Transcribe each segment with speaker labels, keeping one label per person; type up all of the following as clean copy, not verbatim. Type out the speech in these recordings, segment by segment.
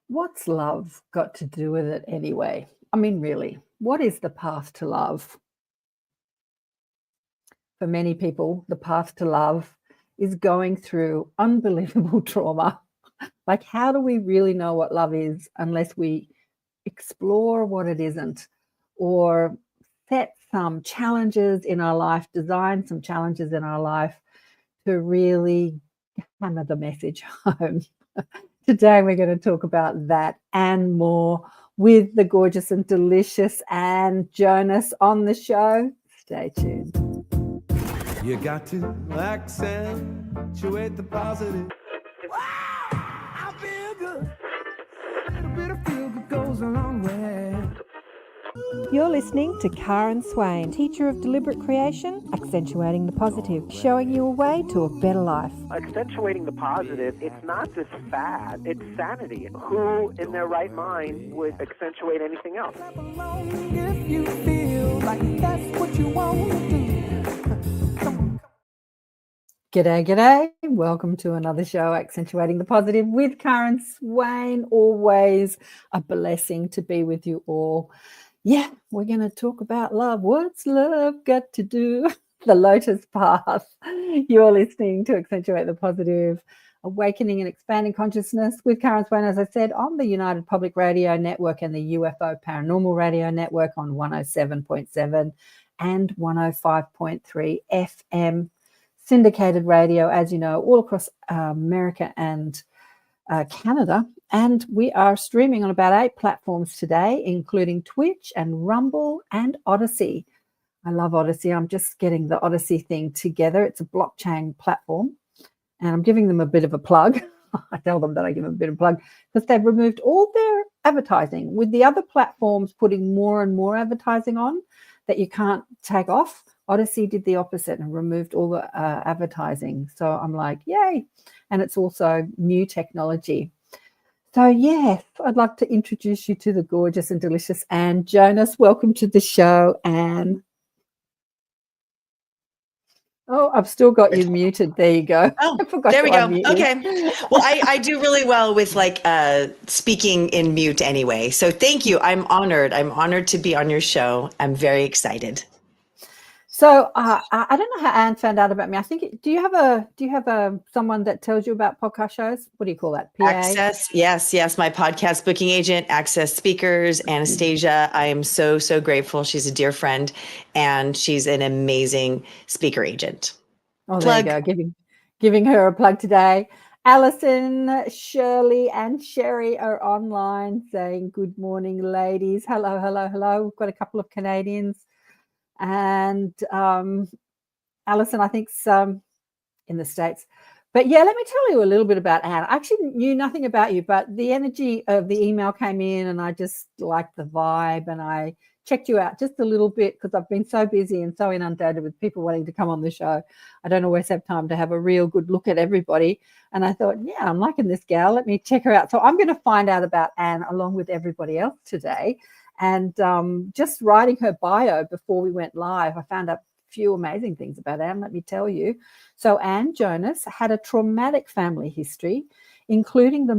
Speaker 1: What's love got to do with it anyway? I mean, really, what is the path to love? For many people, the path to love is going through unbelievable trauma. Like, how do we really know what love is unless we explore what it isn't, or set some challenges in our life, design some challenges in our life to really hammer the message home? Today, we're going to talk about that and more with the gorgeous and delicious Anne Jonas on the show. Stay tuned.
Speaker 2: You got to accentuate the positive. Wow, I feel good. A little bit of feel good goes a long way.
Speaker 3: You're listening to Karen Swain, teacher of deliberate creation, accentuating the positive, showing you a way to a better life.
Speaker 4: Accentuating the positive, it's not just fad, it's sanity. Who in their right mind would accentuate anything else?
Speaker 2: If you feel like that's what you want to do.
Speaker 1: G'day. Welcome to another show, Accentuating the Positive with Karen Swain. Always a blessing to be with you all. Yeah, we're going to talk about love. What's love got to do? The Lotus Path. You're listening to Accentuate the Positive, Awakening and Expanding Consciousness with Karen Swain, as I said, on the United Public Radio Network and the UFO Paranormal Radio Network on 107.7 and 105.3 FM. Syndicated radio, as you know, all across America and Canada. And we are streaming on about 8 platforms today, including Twitch and Rumble and Odyssey. I love Odyssey. I'm just getting the Odyssey thing together. It's a blockchain platform, and I'm giving them a bit of a plug. I tell them that I give them a bit of a plug because they've removed all their advertising, with the other platforms putting more and more advertising on that you can't take off. Odyssey did the opposite and removed all the advertising. So I'm like, yay. And it's also new technology. So yes, I'd like to introduce you to the gorgeous and delicious Anne Jonas. Welcome to the show, Anne. Oh, I've still got you muted. There you go.
Speaker 5: Oh,
Speaker 1: I forgot
Speaker 5: there we go.
Speaker 1: unmute you.
Speaker 5: Okay. Well, I do really well with speaking in mute anyway. So thank you. I'm honored. I'm honored to be on your show. I'm very excited.
Speaker 1: So I don't know how Anne found out about me. I think do you have someone that tells you about podcast shows? What do you call that? PA?
Speaker 5: Access. Yes. My podcast booking agent, Access Speakers, Anastasia. I am so grateful. She's a dear friend and she's an amazing speaker agent.
Speaker 1: Oh,
Speaker 5: Plug.
Speaker 1: There you go. Giving her a plug today. Alison, Shirley, and Sherry are online saying good morning, ladies. Hello. We've got a couple of Canadians. And Alison, I think, in the States. But yeah, let me tell you a little bit about Anne. I actually knew nothing about you, but the energy of the email came in and I just liked the vibe, and I checked you out just a little bit because I've been so busy and so inundated with people wanting to come on the show. I don't always have time to have a real good look at everybody. And I thought, yeah, I'm liking this gal. Let me check her out. So I'm going to find out about Anne along with everybody else today. And just writing her bio before we went live, I found out a few amazing things about Anne, let me tell you. So Anne Jonas had a traumatic family history, including the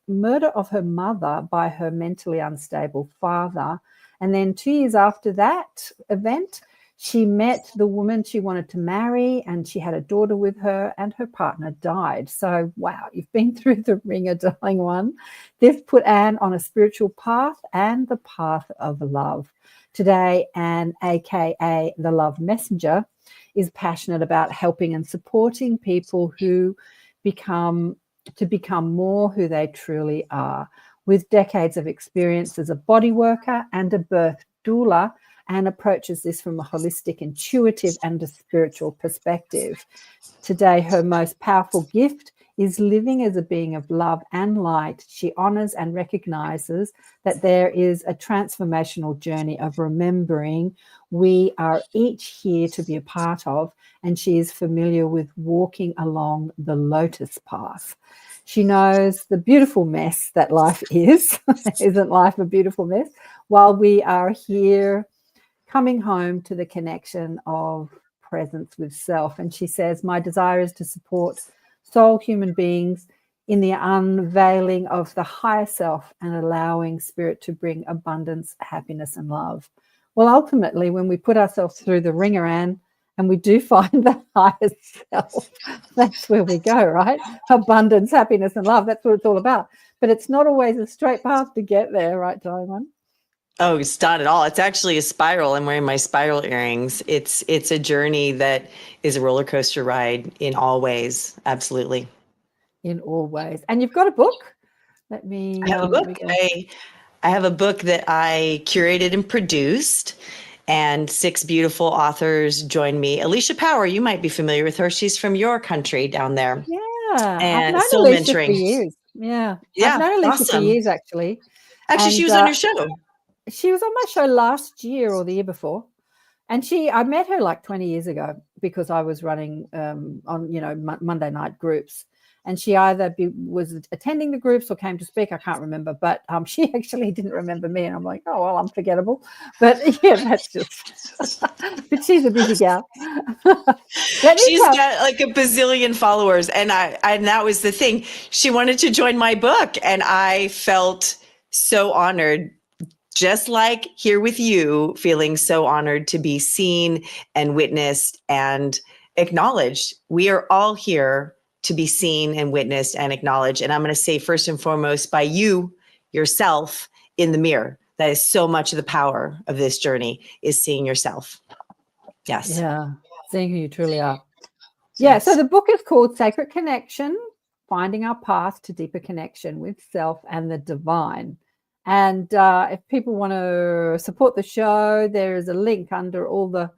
Speaker 1: murder of her mother by her mentally unstable father. And then 2 years after that event, she met the woman she wanted to marry, and she had a daughter with her, and her partner died. So, wow, you've been through the ringer, darling one. This put Anne on a spiritual path and the path of love. Today, Anne, aka the Love Messenger, is passionate about helping and supporting people who become more who they truly are. With decades of experience as a body worker and a birth doula, Anne approaches this from a holistic, intuitive, and a spiritual perspective. Today, her most powerful gift is living as a being of love and light. She honors and recognizes that there is a transformational journey of remembering we are each here to be a part of, and she is familiar with walking along the Lotus Path. She knows the beautiful mess that life is. Isn't life a beautiful mess? While we are here coming home to the connection of presence with self. And she says, my desire is to support soul human beings in the unveiling of the higher self and allowing spirit to bring abundance, happiness, and love. Well, ultimately, when we put ourselves through the ringer, Anne, and we do find the higher self, that's where we go, right? Abundance, happiness, and love. That's what it's all about. But it's not always a straight path to get there, right, Diamond?
Speaker 5: Oh, it's not at all. It's actually a spiral. I'm wearing my spiral earrings. It's a journey that is a roller coaster ride in all ways. Absolutely.
Speaker 1: In all ways. And you've got a book. Let me.
Speaker 5: I have a book. I have a book that I curated and produced, and 6 beautiful authors joined me. Alicia Power, you might be familiar with her. She's from your country down there.
Speaker 1: Yeah,
Speaker 5: And
Speaker 1: I've known
Speaker 5: soul
Speaker 1: Alicia
Speaker 5: mentoring.
Speaker 1: for years. Yeah,
Speaker 5: Yeah,
Speaker 1: I've known Alicia for
Speaker 5: awesome.
Speaker 1: years, actually.
Speaker 5: Actually,
Speaker 1: And,
Speaker 5: she was on your show.
Speaker 1: She was on my show last year or the year before. And I met her like 20 years ago because I was running on, Monday night groups. And she either was attending the groups or came to speak. I can't remember, but she actually didn't remember me. And I'm like, oh, well, I'm forgettable. But yeah, that's just, but she's a busy gal.
Speaker 5: She's got like a bazillion followers. And that was the thing. She wanted to join my book. And I felt so honored, just like here with you, feeling so honored to be seen and witnessed and acknowledged. We are all here to be seen and witnessed and acknowledged. And I'm going to say first and foremost by you, yourself in the mirror. That is so much of the power of this journey, is seeing yourself. Yes.
Speaker 1: Yeah. Seeing who you truly are.
Speaker 5: Yes.
Speaker 1: Yeah. So the book is called Sacred Connection, Finding Our Path to Deeper Connection with Self and the Divine. And if people want to support the show, there is a link under all the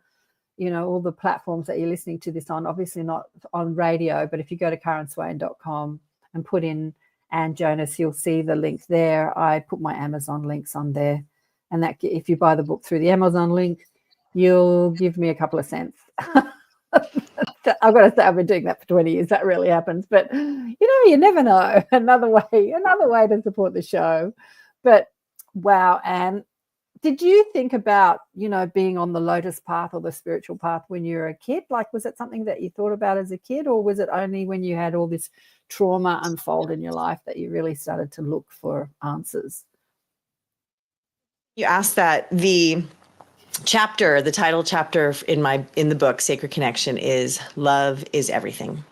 Speaker 1: platforms that you're listening to this on. Obviously not on radio, but if you go to karenswain.com and put in Anne Jonas, you'll see the link there. I put my Amazon links on there. And that if you buy the book through the Amazon link, you'll give me a couple of cents. I've got to say, I've been doing that for 20 years. That really happens. But, you never know. Another way to support the show. But wow, Anne, did you think about, being on the Lotus Path or the spiritual path when you were a kid? Like, was it something that you thought about as a kid, or was it only when you had all this trauma unfold in your life that you really started to look for answers?
Speaker 5: You asked that. The title chapter in the book, Sacred Connection, is Love is Everything.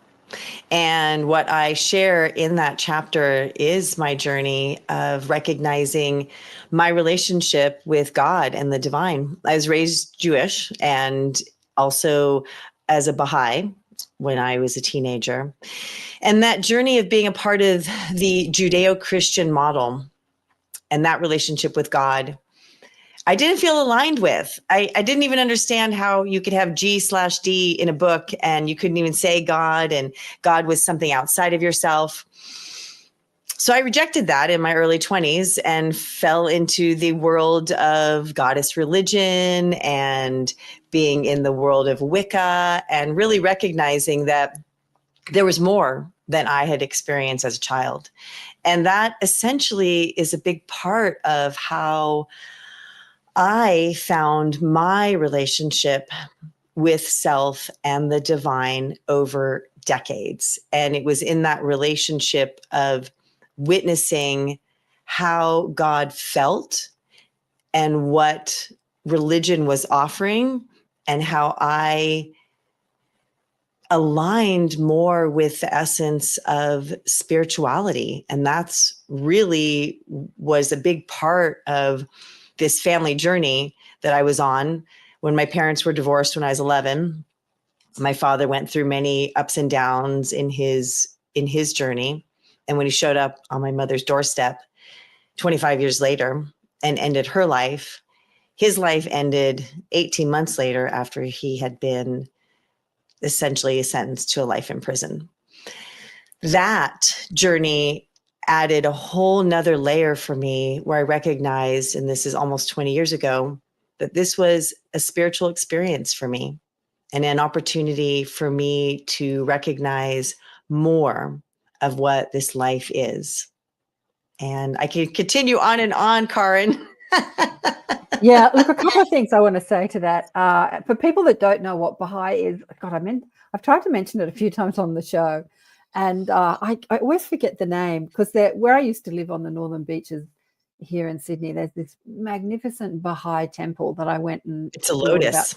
Speaker 5: And what I share in that chapter is my journey of recognizing my relationship with God and the divine. I was raised Jewish and also as a Baha'i when I was a teenager. And that journey of being a part of the Judeo-Christian model and that relationship with God, I didn't feel aligned with. I didn't even understand how you could have G/D in a book and you couldn't even say God, and God was something outside of yourself. So I rejected that in my early 20s and fell into the world of goddess religion and being in the world of Wicca, and really recognizing that there was more than I had experienced as a child. And that essentially is a big part of how I found my relationship with self and the divine over decades. And it was in that relationship of witnessing how God felt and what religion was offering, and how I aligned more with the essence of spirituality. And that's really was a big part of this family journey that I was on. When my parents were divorced when I was 11, my father went through many ups and downs in his journey. And when he showed up on my mother's doorstep 25 years later and ended her life, his life ended 18 months later after he had been essentially sentenced to a life in prison. That journey added a whole nother layer for me, where I recognized, and this is almost 20 years ago, that this was a spiritual experience for me and an opportunity for me to recognize more of what this life is. And I can continue on and on, Karen.
Speaker 1: Yeah, look, a couple of things I want to say to that. For people that don't know what Baha'i is, God, I've tried to mention it a few times on the show. And I always forget the name, because where I used to live on the northern beaches here in Sydney, there's this magnificent Baha'i temple that I went and
Speaker 5: It's a
Speaker 1: explored
Speaker 5: lotus.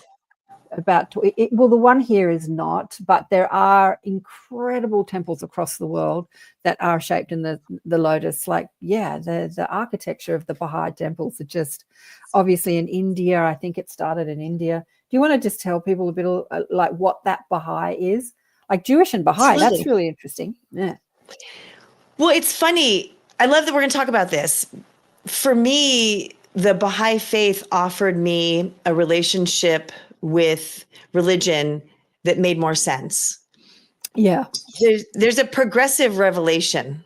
Speaker 1: well, the one here is not, but there are incredible temples across the world that are shaped in the lotus. Like, yeah, the architecture of the Baha'i temples are just, obviously in India. I think it started in India. Do you want to just tell people a bit of, like, what that Baha'i is? Like Jewish and Baha'i,
Speaker 5: Absolutely.
Speaker 1: that's really interesting. Yeah.
Speaker 5: Well, it's funny. I love that we're going to talk about this. For me, the Baha'i faith offered me a relationship with religion that made more sense.
Speaker 1: Yeah.
Speaker 5: There's a progressive revelation,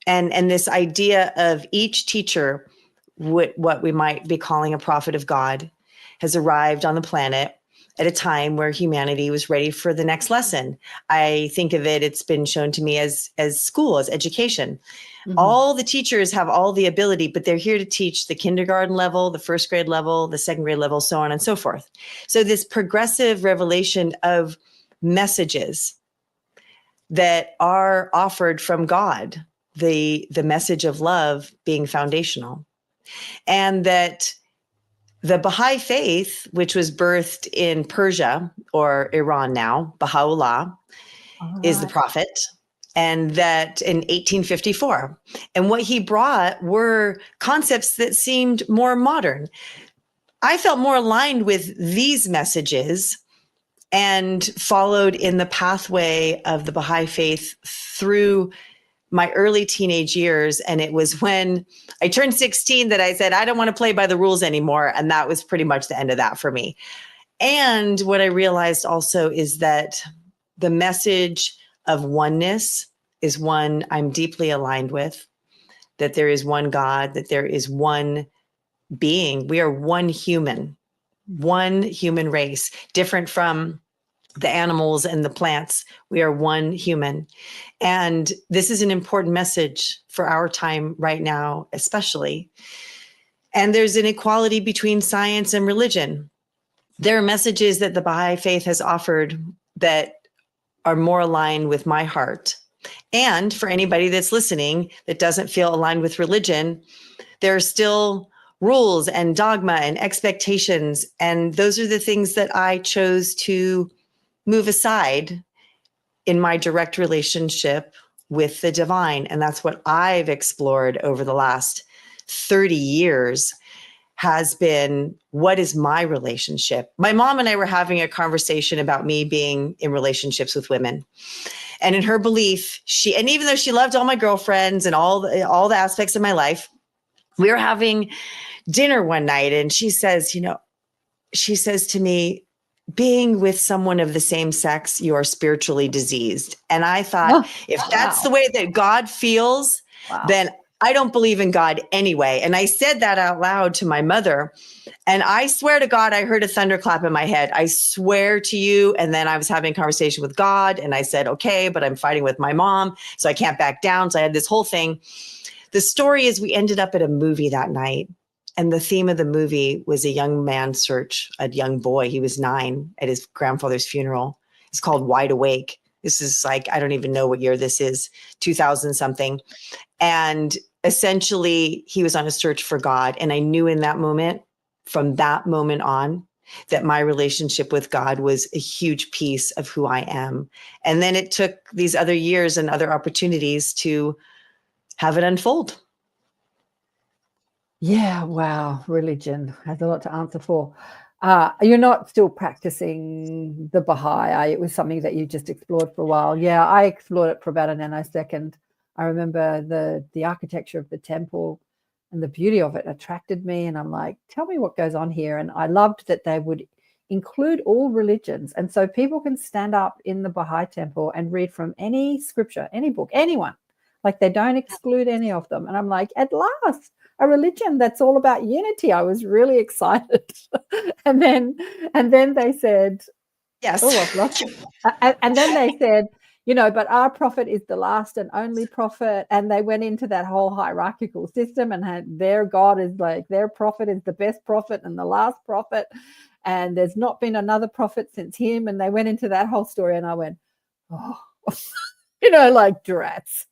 Speaker 5: and this idea of each teacher, what we might be calling a prophet of God, has arrived on the planet at a time where humanity was ready for the next lesson. I think of it, it's been shown to me as school, as education. Mm-hmm. All the teachers have all the ability, but they're here to teach the kindergarten level, the first grade level, the second grade level, so on and so forth. So this progressive revelation of messages that are offered from God, the message of love being foundational. And that the Baha'i faith, which was birthed in Persia, or Iran now, Baha'u'llah, is the prophet, and that in 1854. And what he brought were concepts that seemed more modern. I felt more aligned with these messages and followed in the pathway of the Baha'i faith through my early teenage years. And it was when I turned 16 that I said, I don't want to play by the rules anymore. And that was pretty much the end of that for me. And what I realized also is that the message of oneness is one I'm deeply aligned with, that there is one God, that there is one being. We are one human race, different from the animals and the plants. We are one human. And this is an important message for our time right now, especially. And there's an equality between science and religion. There are messages that the Baha'i faith has offered that are more aligned with my heart. And for anybody that's listening that doesn't feel aligned with religion, there are still rules and dogma and expectations. And those are the things that I chose to move aside in my direct relationship with the divine. And that's what I've explored over the last 30 years has been, what is my relationship? My mom and I were having a conversation about me being in relationships with women. And in her belief, and even though she loved all my girlfriends and all the aspects of my life, we were having dinner one night and she says to me, being with someone of the same sex, you are spiritually diseased. And I thought, if that's the way that God feels, then I don't believe in God anyway. And I said that out loud to my mother. And I swear to God, I heard a thunderclap in my head. I swear to you. And then I was having a conversation with God and I said, okay, but I'm fighting with my mom, so I can't back down. So I had this whole thing. The story is we ended up at a movie that night. And the theme of the movie was a young man's search, a young boy. He was 9 at his grandfather's funeral. It's called Wide Awake. This is like, I don't even know what year this is, 2000 something. And essentially he was on a search for God. And I knew in that moment, from that moment on, that my relationship with God was a huge piece of who I am. And then it took these other years and other opportunities to have it unfold.
Speaker 1: Yeah, wow. Religion has a lot to answer for. You're not still practicing the Baha'i. It was something that you just explored for a while. Yeah, I explored it for about a nanosecond. I remember the architecture of the temple and the beauty of it attracted me. And I'm like, tell me what goes on here. And I loved that they would include all religions. And so people can stand up in the Baha'i temple and read from any scripture, any book, anyone. Like they don't exclude any of them. And I'm like, at last, a religion that's all about unity. I was really excited. and then they said,
Speaker 5: yes.
Speaker 1: Oh, I've lost it. And then they said, but our prophet is the last and only prophet. And they went into that whole hierarchical system and had their God is like, their prophet is the best prophet and the last prophet. And there's not been another prophet since him. And they went into that whole story. And I went, oh. like drats,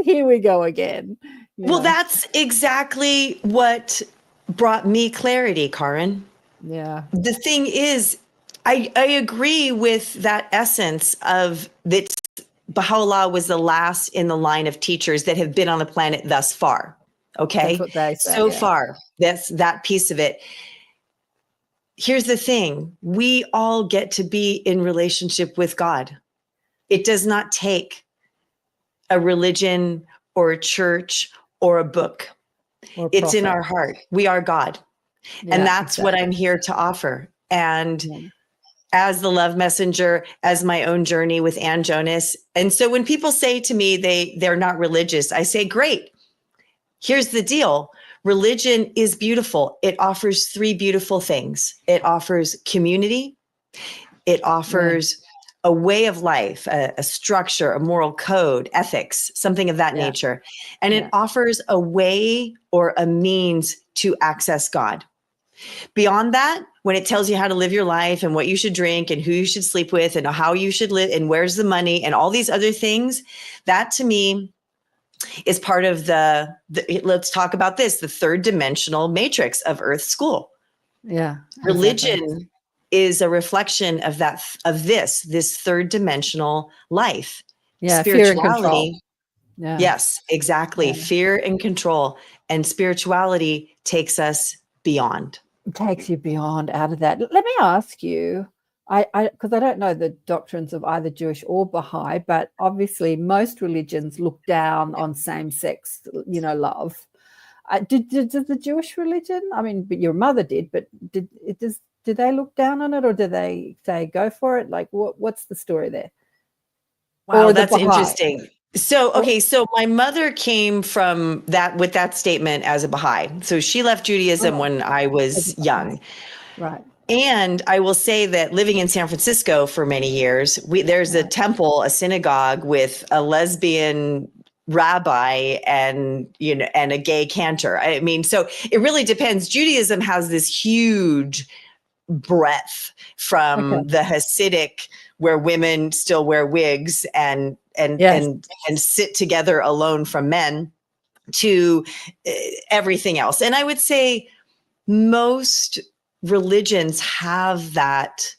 Speaker 1: here we go again.
Speaker 5: Well, that's exactly what brought me clarity, Karin.
Speaker 1: Yeah.
Speaker 5: The thing is, I agree with that essence of that Baha'u'llah was the last in the line of teachers that have been on the planet thus far. Okay.
Speaker 1: That's what they say.
Speaker 5: So far, that's that piece of it. Here's the thing. We all get to be in relationship with God. It does not take a religion or a church or a book.
Speaker 1: Or
Speaker 5: it's in
Speaker 1: prophet.
Speaker 5: our heart. We are God. And that's what I'm here to offer. And as the love messenger, as my own journey with Ann Jonas. And so when people say to me they're not religious, I say, great. Here's the deal. Religion is beautiful. It offers three beautiful things. It offers community. It offers a way of life, a structure, a moral code, ethics, something of that nature. And it offers a way or a means to access God. Beyond that, when it tells you how to live your life and what you should drink and who you should sleep with and how you should live and where's the money and all these other things, that to me is part of let's talk about this, the third dimensional matrix of Earth School.
Speaker 1: Yeah.
Speaker 5: Religion is a reflection of this third dimensional life.
Speaker 1: Yeah.
Speaker 5: Spirituality.
Speaker 1: Fear and control.
Speaker 5: Yes, exactly.
Speaker 1: Yeah.
Speaker 5: Fear and control. And spirituality takes us beyond.
Speaker 1: It takes you beyond out of that. Let me ask you, because I don't know the doctrines of either Jewish or Baha'i, but obviously most religions look down on same-sex, love. Did the Jewish religion? I mean, but your mother did, but did they look down on it, or do they say go for it? Like, what's the story there?
Speaker 5: Wow,
Speaker 1: Or
Speaker 5: that's
Speaker 1: Baha'i?
Speaker 5: interesting. So, okay, so my mother came from that with that statement as a Baha'i. So she left Judaism when I was young.
Speaker 1: Right.
Speaker 5: And I will say that living in San Francisco for many years, there's a temple, a synagogue with a lesbian rabbi and a gay cantor. I mean, so it really depends. Judaism has this huge breadth from the Hasidic, where women still wear wigs and sit together alone from men, to everything else. And I would say most religions have that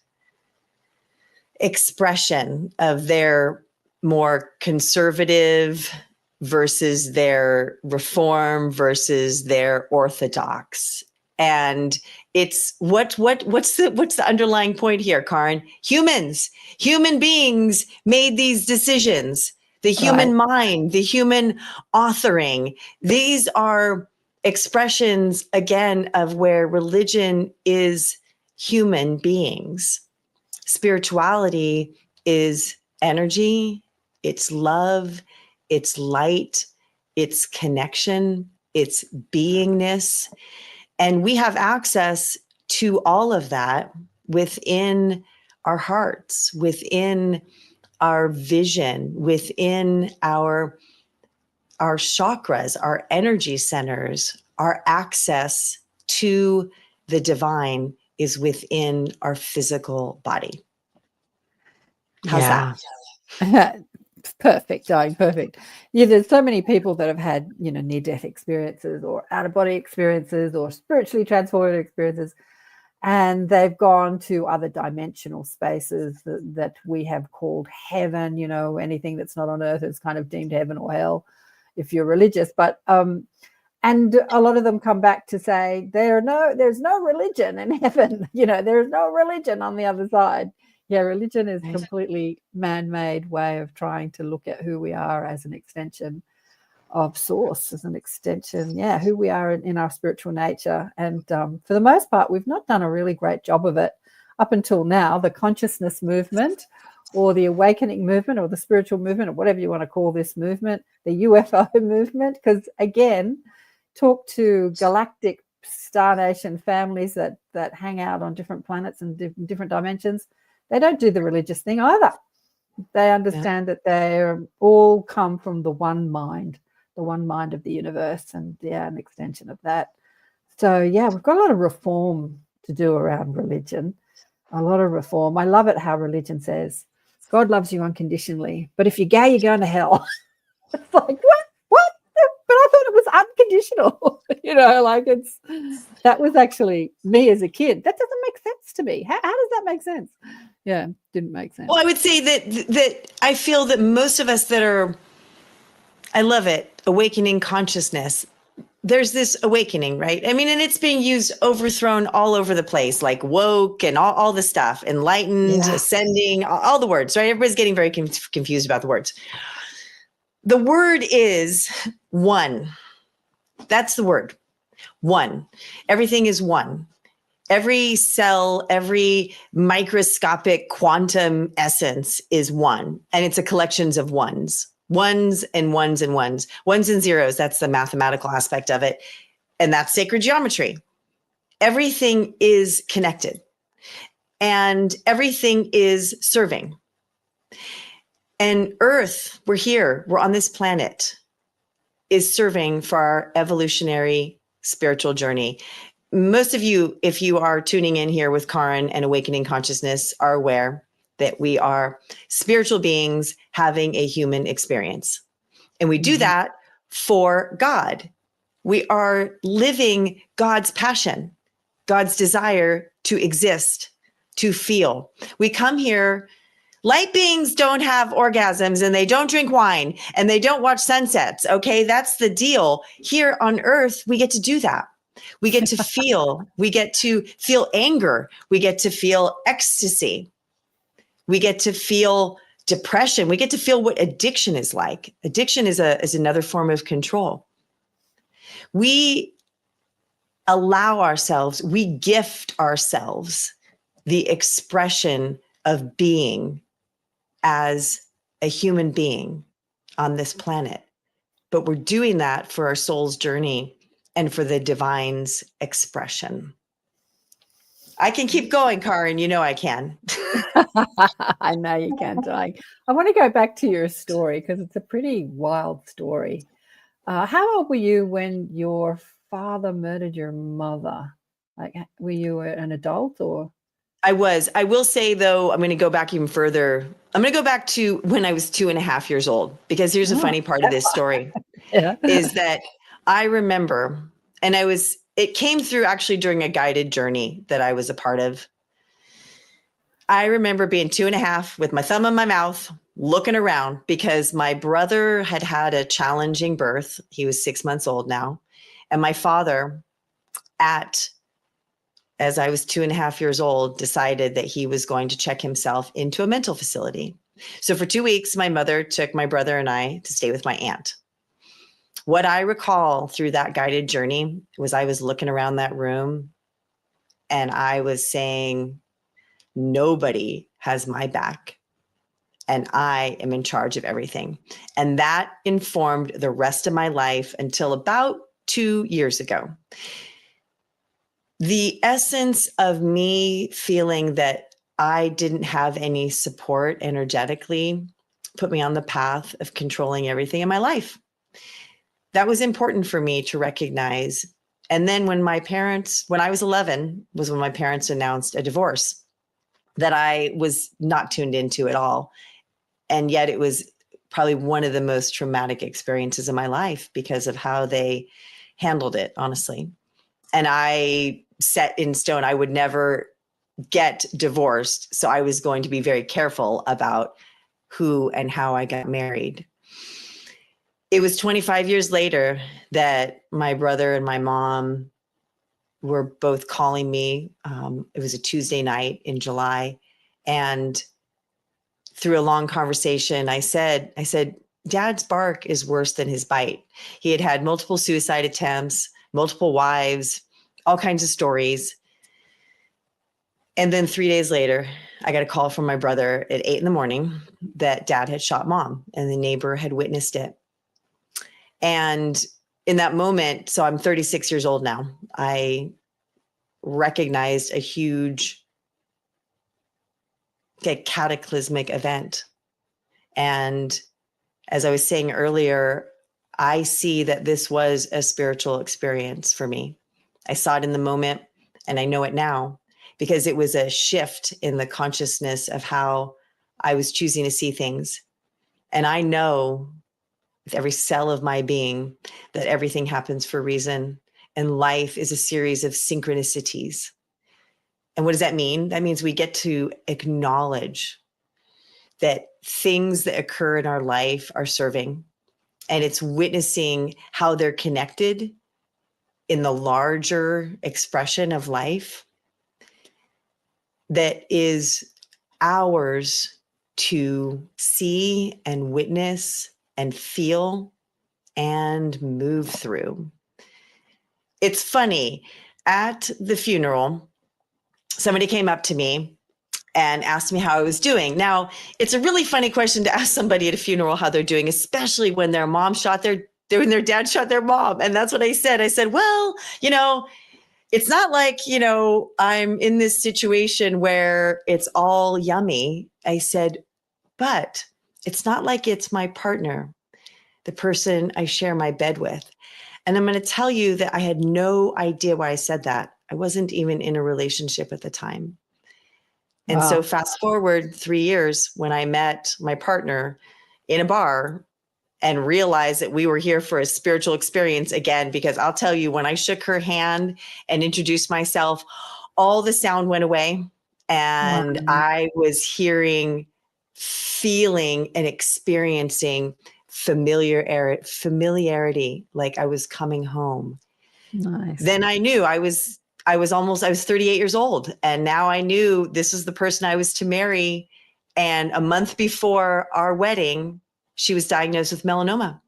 Speaker 5: expression of their more conservative versus their reform versus their orthodox. And it's what's the underlying point here, Karin? Human beings made these decisions. The human mind, the human authoring. These are expressions, again, of where religion is human beings. Spirituality is energy, it's love, it's light, it's connection, it's beingness. And we have access to all of that within our hearts, within our vision, within our chakras, our energy centers. Our access to the divine is within our physical body. How's that?
Speaker 1: Perfect, darling, perfect. Yeah, there's so many people that have had, near-death experiences or out-of-body experiences or spiritually transformative experiences, and they've gone to other dimensional spaces that we have called heaven. Anything that's not on earth is kind of deemed heaven or hell if you're religious. But and a lot of them come back to say there's no religion in heaven. There's no religion on the other side. Yeah, religion is completely man-made way of trying to look at who we are as an extension of source, as an extension, who we are in our spiritual nature. And for the most part, we've not done a really great job of it up until now. The consciousness movement, or the awakening movement, or the spiritual movement, or whatever you want to call this movement, the UFO movement, because again, talk to galactic Star Nation families that hang out on different planets and different dimensions. They don't do the religious thing either. They understand that they all come from the one mind of the universe, and an extension of that. So we've got a lot of reform to do around religion, a lot of reform. I love it how religion says, God loves you unconditionally, but if you're gay, you're going to hell. It's like, what? What? But I thought it was unconditional. Like that was actually me as a kid. That doesn't make sense to me. How does that make sense? Yeah, didn't make sense.
Speaker 5: Well, I would say that I feel that most of us that are, I love it, awakening consciousness. There's this awakening, right? I mean, and it's being used, overthrown all over the place, like woke and all the stuff, enlightened, ascending, all the words, right? Everybody's getting very confused about the words. The word is one. That's the word. One. Everything is one. Every cell, every microscopic quantum essence is one. And it's a collections of ones. Ones and ones and ones. Ones and zeros. That's the mathematical aspect of it. And that's sacred geometry. Everything is connected. And everything is serving. And Earth, we're here, we're on this planet, is serving for our evolutionary spiritual journey. Most of you, if you are tuning in here with Karen and Awakening Consciousness, are aware that we are spiritual beings having a human experience. And we do that for God. We are living God's passion, God's desire to exist, to feel. We come here. Light beings don't have orgasms and they don't drink wine and they don't watch sunsets. Okay, that's the deal. Here on Earth, we get to do that. We get to feel. We get to feel anger. We get to feel ecstasy. We get to feel depression. We get to feel what addiction is like. Addiction is another form of control. We allow ourselves, we gift ourselves the expression of being as a human being on this planet. But we're doing that for our soul's journey and for the divine's expression. I can keep going, Karen. You know I can.
Speaker 1: I know you can, darling. I want to go back to your story because it's a pretty wild story. How old were you when your father murdered your mother? Like, were you an adult or?
Speaker 5: I was. I will say, though, I'm going to go back even further. I'm going to go back to when I was 2.5 years old, because here's a funny part of this story is that I remember, and it came through actually during a guided journey that I was a part of. I remember being 2.5 with my thumb in my mouth, looking around because my brother had had a challenging birth. He was 6 months old now. And my father, as I was 2.5 years old, decided that he was going to check himself into a mental facility. So for 2 weeks, my mother took my brother and I to stay with my aunt. What I recall through that guided journey was I was looking around that room and I was saying, nobody has my back and I am in charge of everything. And that informed the rest of my life until about 2 years ago. The essence of me feeling that I didn't have any support energetically put me on the path of controlling everything in my life. That was important for me to recognize. And then when I was 11, was when my parents announced a divorce that I was not tuned into at all. And yet it was probably one of the most traumatic experiences of my life because of how they handled it, honestly. And I set in stone, I would never get divorced. So I was going to be very careful about who and how I got married. It was 25 years later that my brother and my mom were both calling me. It was a Tuesday night in July. And through a long conversation, I said, Dad's bark is worse than his bite. He had had multiple suicide attempts, multiple wives, all kinds of stories. And then 3 days later, I got a call from my brother at 8 a.m. that Dad had shot Mom and the neighbor had witnessed it. And in that moment, so I'm 36 years old now, I recognized a huge cataclysmic event. And as I was saying earlier, I see that this was a spiritual experience for me. I saw it in the moment and I know it now because it was a shift in the consciousness of how I was choosing to see things. And I know with every cell of my being that everything happens for a reason. And life is a series of synchronicities. And what does that mean? That means we get to acknowledge that things that occur in our life are serving, and it's witnessing how they're connected in the larger expression of life that is ours to see and witness and feel and move through. It's funny, at the funeral, somebody came up to me and asked me how I was doing. Now, it's a really funny question to ask somebody at a funeral how they're doing, especially when their mom shot when their dad shot their mom. And that's what I said. I said, well, it's not like, I'm in this situation where it's all yummy. I said, but it's not like it's my partner, the person I share my bed with. And I'm going to tell you that I had no idea why I said that. I wasn't even in a relationship at the time. And
Speaker 1: Wow.
Speaker 5: so fast forward 3 years when I met my partner in a bar and realized that we were here for a spiritual experience again, because I'll tell you, when I shook her hand and introduced myself, all the sound went away. And
Speaker 1: Wow.
Speaker 5: I was hearing, feeling, and experiencing familiarity, like I was coming home.
Speaker 1: Nice.
Speaker 5: Then I knew I was 38 years old. And now I knew this is the person I was to marry. And a month before our wedding, she was diagnosed with melanoma.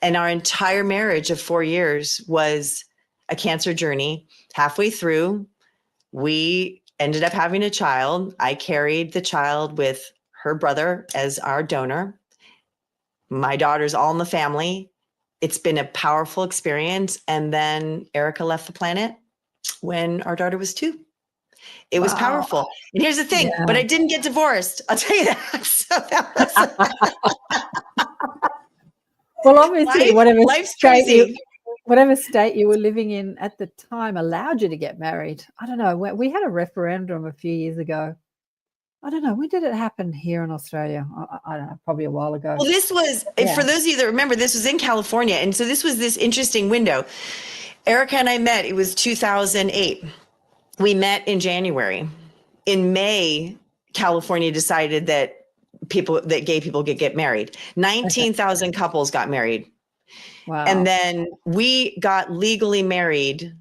Speaker 5: And our entire marriage of 4 years was a cancer journey. Halfway through, we ended up having a child. I carried the child with her brother as our donor. My daughter's all in the family. It's been a powerful experience. And then Erica left the planet when our daughter was 2. It was powerful. And here's the thing, but I didn't get divorced. I'll tell you that. So that was
Speaker 1: well, obviously,
Speaker 5: life's crazy.
Speaker 1: whatever state you were living in at the time allowed you to get married. I don't know. We had a referendum a few years ago. I don't know. When did it happen here in Australia? I don't know, probably a while ago.
Speaker 5: Well, this was, for those of you that remember, this was in California. And so this was this interesting window. Erica and I met, it was 2008. We met in January. In May, California decided that gay people could get married. 19,000 couples got married.
Speaker 1: Wow.
Speaker 5: And then we got legally married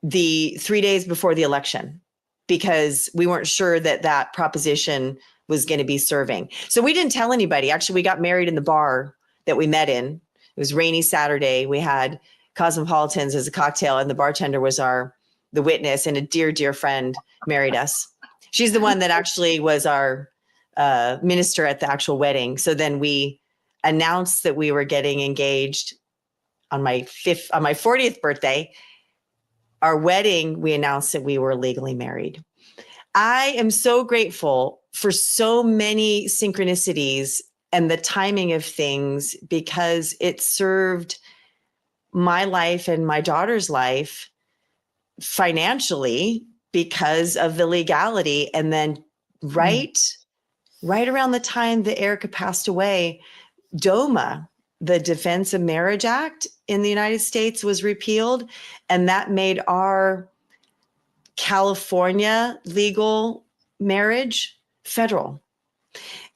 Speaker 5: the 3 days before the election, because we weren't sure that proposition was going to be serving. So we didn't tell anybody. Actually, we got married in the bar that we met in. It was rainy Saturday. We had Cosmopolitans as a cocktail, and the bartender was the witness, and a dear, dear friend married us. She's the one that actually was our minister at the actual wedding. So then we announced that we were getting engaged on my 40th birthday. Our wedding, we announced that we were legally married. I am so grateful for so many synchronicities and the timing of things, because it served my life and my daughter's life financially because of the legality. And then right around the time that Erica passed away, DOMA, the Defense of Marriage Act in the United States, was repealed. And that made our California legal marriage federal.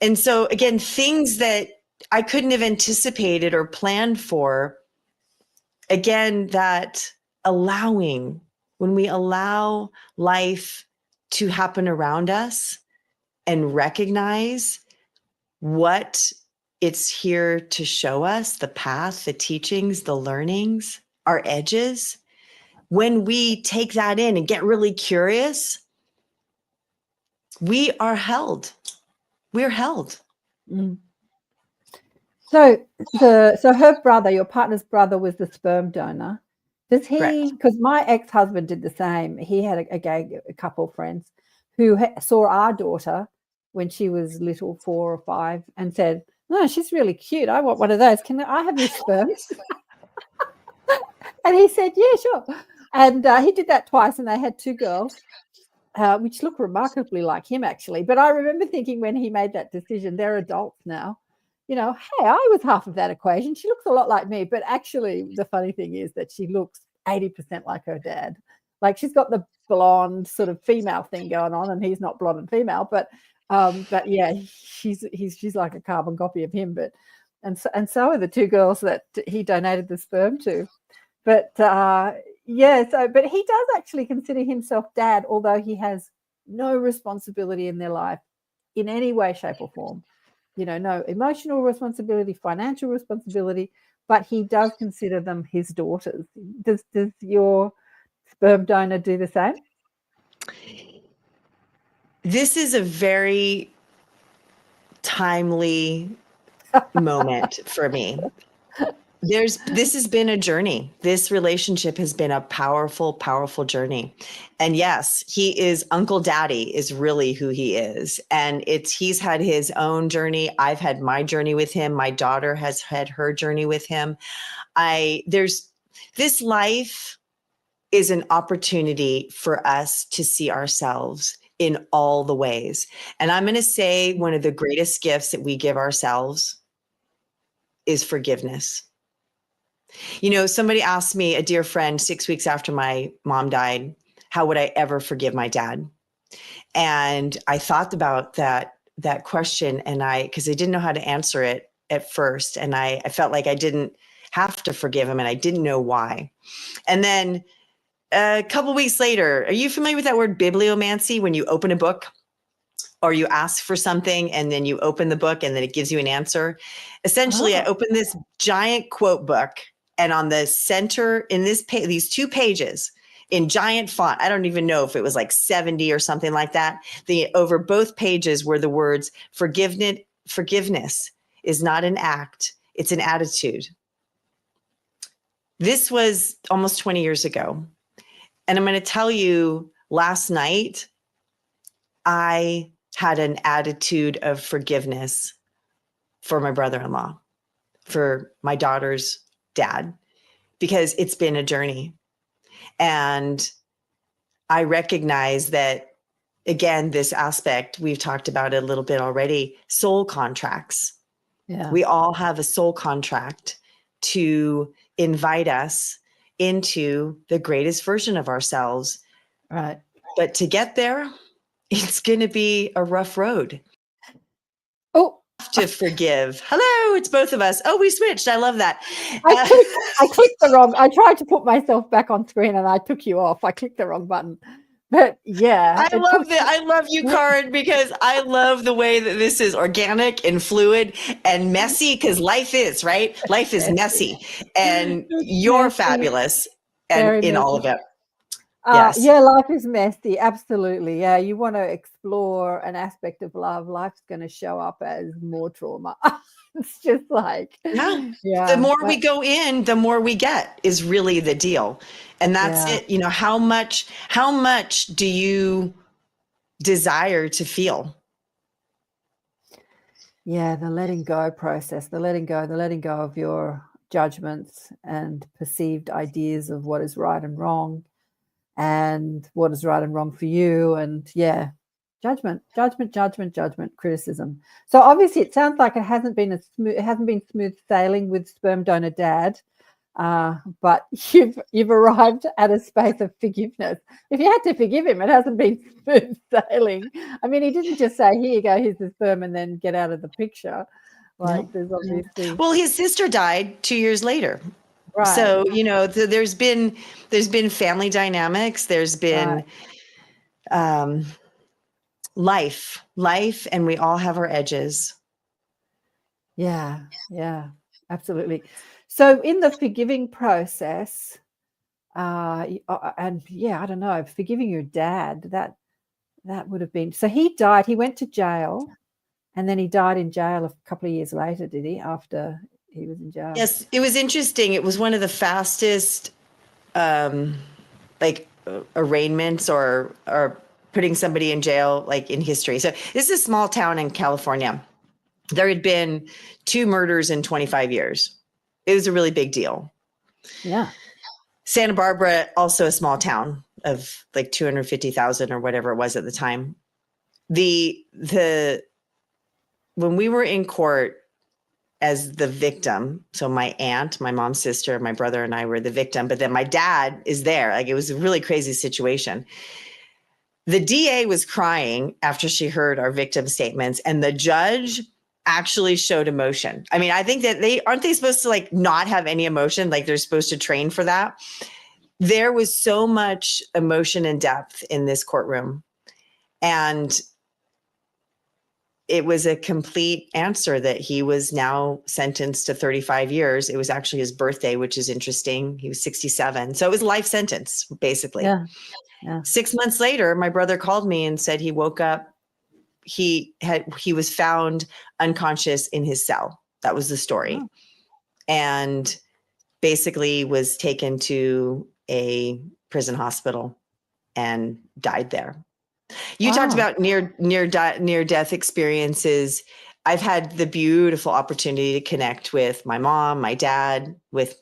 Speaker 5: And so again, things that I couldn't have anticipated or planned for, again, that allowing, when we allow life to happen around us and recognize what it's here to show us, the path, the teachings, the learnings, our edges. When we take that in and get really curious, we are held. We're held.
Speaker 1: Mm. So her brother, your partner's brother, was the sperm donor. Does he? Because my ex-husband did the same. He had a gay couple friends who saw our daughter when she was little, 4 or 5, and said, "No, she's really cute. I want one of those. Can I have your sperm?" And he said, "Yeah, sure." And he did that twice, and they had 2 girls. which look remarkably like him, actually. But I remember thinking when he made that decision, they're adults now. Hey, I was half of that equation. She looks a lot like me. But actually, the funny thing is that she looks 80% like her dad. Like, she's got the blonde sort of female thing going on, and he's not blonde and female. But yeah, she's like a carbon copy of him. And so are the two girls that he donated the sperm to. But but he does actually consider himself dad, although he has no responsibility in their life in any way, shape, or form. No emotional responsibility, financial responsibility, but he does consider them his daughters. Does your sperm donor do the same?
Speaker 5: This is a very timely moment for me. This has been a journey. This relationship has been a powerful, powerful journey. And yes, he is Uncle Daddy is really who he is. And he's had his own journey. I've had my journey with him. My daughter has had her journey with him. This life is an opportunity for us to see ourselves in all the ways. And I'm going to say one of the greatest gifts that we give ourselves is forgiveness. Somebody asked me, a dear friend, 6 weeks after my mom died, how would I ever forgive my dad? And I thought about that question, and because I didn't know how to answer it at first. And I felt like I didn't have to forgive him, and I didn't know why. And then a couple weeks later, are you familiar with that word bibliomancy? When you open a book or you ask for something and then you open the book and then it gives you an answer. Essentially, I opened this giant quote book, and on the center in these 2 pages in giant font, I don't even know if it was like 70 or something like that. Over both pages were the words, forgiveness is not an act, it's an attitude. This was almost 20 years ago. And I'm going to tell you, last night, I had an attitude of forgiveness for my brother-in-law, for my daughter's dad, because it's been a journey. And I recognize that, again, this aspect, we've talked about it a little bit already, soul contracts. Yeah. We all have a soul contract to invite us into the greatest version of ourselves.
Speaker 1: Right.
Speaker 5: But to get there, it's going to be a rough road.
Speaker 1: Oh,
Speaker 5: to forgive. Hello, it's both of us. Oh, we switched. I love that.
Speaker 1: I clicked the wrong. I tried to put myself back on screen and I took you off. I clicked the wrong button. But yeah,
Speaker 5: I love you, Karen, because I love the way that this is organic and fluid and messy, because life is, right? Life is messy, and you're fabulous and in all of it. Yes.
Speaker 1: Yeah, life is messy. Absolutely. Yeah, you want to explore an aspect of love. Life's going to show up as more trauma. It's just like,
Speaker 5: the more we go in, the more we get is really the deal. And that's it. How much do you desire to feel?
Speaker 1: Yeah, the letting go process, the letting go of your judgments and perceived ideas of what is right and wrong, and what is right and wrong for you. And judgment, criticism. So obviously it sounds like it hasn't been smooth sailing with sperm donor dad, but you've arrived at a space of forgiveness. If you had to forgive him, it hasn't been smooth sailing. I mean, he didn't just say, here you go, here's the sperm, and then get out of the picture. Like, there's obviously,
Speaker 5: well, his sister died 2 years later. Right. So, there's been family dynamics, there's been life, and we all have our edges.
Speaker 1: Yeah, absolutely. So in the forgiving process, I don't know, forgiving your dad, that would have been, so he died, he went to jail, and then he died in jail a couple of years later, did he, after he was in jail?
Speaker 5: Yes, it was interesting. It was one of the fastest arraignments or putting somebody in jail in history. So this is a small town in California. There had been 2 murders in 25 years. It was a really big deal.
Speaker 1: Yeah.
Speaker 5: Santa Barbara, also a small town of like 250,000 or whatever it was at the time. When we were in court as the victim, so my aunt, my mom's sister, my brother and I were the victim, but then my dad is there. Like, it was a really crazy situation. The DA was crying after she heard our victim statements, and the judge actually showed emotion. I mean, I think that aren't they supposed to like not have any emotion? Like, they're supposed to train for that. There was so much emotion and depth in this courtroom. And it was a complete answer that he was now sentenced to 35 years. It was actually his birthday, which is interesting. He was 67. So it was a life sentence, basically.
Speaker 1: Yeah.
Speaker 5: 6 months later, my brother called me and said he woke up. He was found unconscious in his cell. That was the story. Oh. And basically was taken to a prison hospital and died there. You talked about near death experiences. I've had the beautiful opportunity to connect with my mom, my dad, with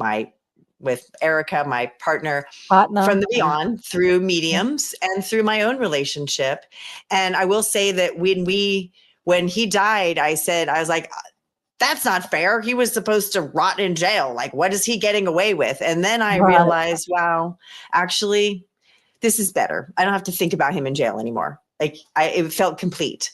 Speaker 5: Erica, my partner from the beyond, through mediums and through my own relationship. And I will say that when he died, I was like, that's not fair. He was supposed to rot in jail. Like, what is he getting away with? And then I realized, wow, actually, this is better. I don't have to think about him in jail anymore. Like, it felt complete.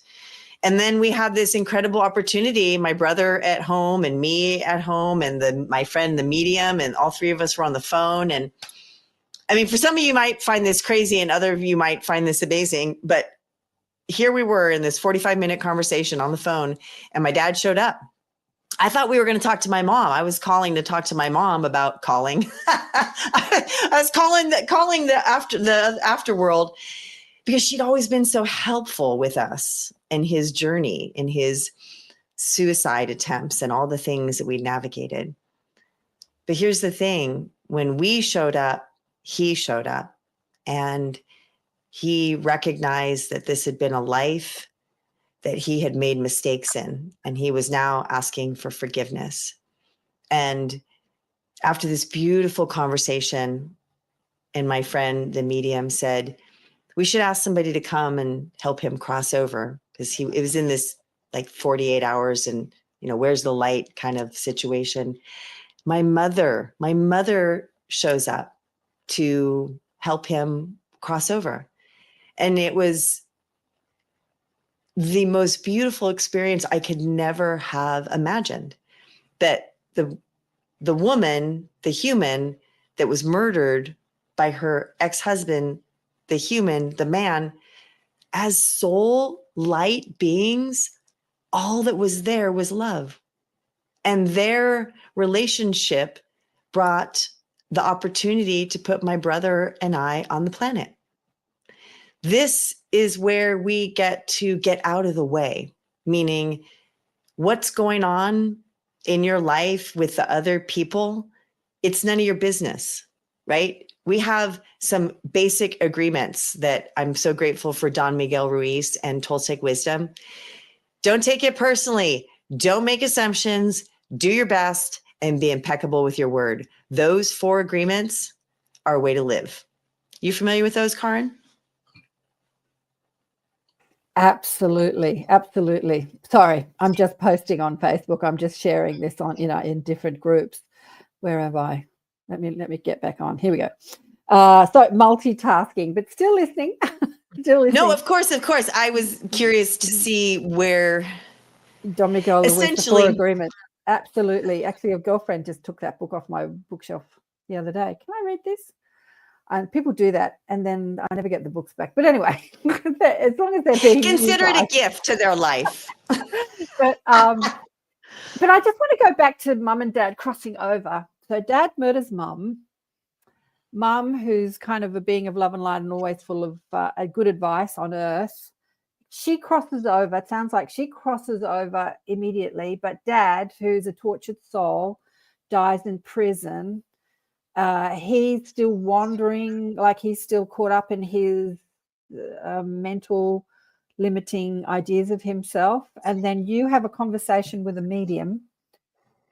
Speaker 5: And then we had this incredible opportunity, my brother at home and me at home and my friend, the medium, and all three of us were on the phone. And I mean, for some of you might find this crazy and other of you might find this amazing, but here we were in this 45-minute conversation on the phone, and my dad showed up. I thought we were going to talk to my mom. I was calling to talk to my mom about calling. I was calling the afterworld, because she'd always been so helpful with us in his journey, in his suicide attempts and all the things that we navigated. But here's the thing. When we showed up, he showed up, and he recognized that this had been a life that he had made mistakes in, and he was now asking for forgiveness. And after this beautiful conversation, and my friend, the medium, said, we should ask somebody to come and help him cross over, because it was in this like 48 hours and, where's the light kind of situation. My mother shows up to help him cross over. And it was the most beautiful experience I could never have imagined, that the woman, the human that was murdered by her ex-husband, the human, the man, as soul light beings, all that was there was love. And their relationship brought the opportunity to put my brother and I on the planet. This is where we get to get out of the way, meaning what's going on in your life with the other people, it's none of your business, right? We have some basic agreements that I'm so grateful for Don Miguel Ruiz and Toltec Wisdom. Don't take it personally. Don't make assumptions. Do your best and be impeccable with your word. Those 4 agreements are a way to live. You familiar with those, Karen?
Speaker 1: Absolutely. Absolutely. Sorry, I'm just posting on Facebook. I'm just sharing this on, in different groups. Where am I? Let me get back on. Here we go. So multitasking, but still listening.
Speaker 5: No, of course. I was curious to see where
Speaker 1: Don Miguel with the 4 agreements. Absolutely. Actually, a girlfriend just took that book off my bookshelf the other day. Can I read this? And people do that, and then I never get the books back. But anyway, as long as they're being
Speaker 5: consider it a gift to their life.
Speaker 1: But I just want to go back to mum and dad crossing over. So dad murders mum, who's kind of a being of love and light and always full of good advice on earth. She crosses over. It sounds like she crosses over immediately. But dad, who's a tortured soul, dies in prison. He's still wandering, like he's still caught up in his mental limiting ideas of himself. And then you have a conversation with a medium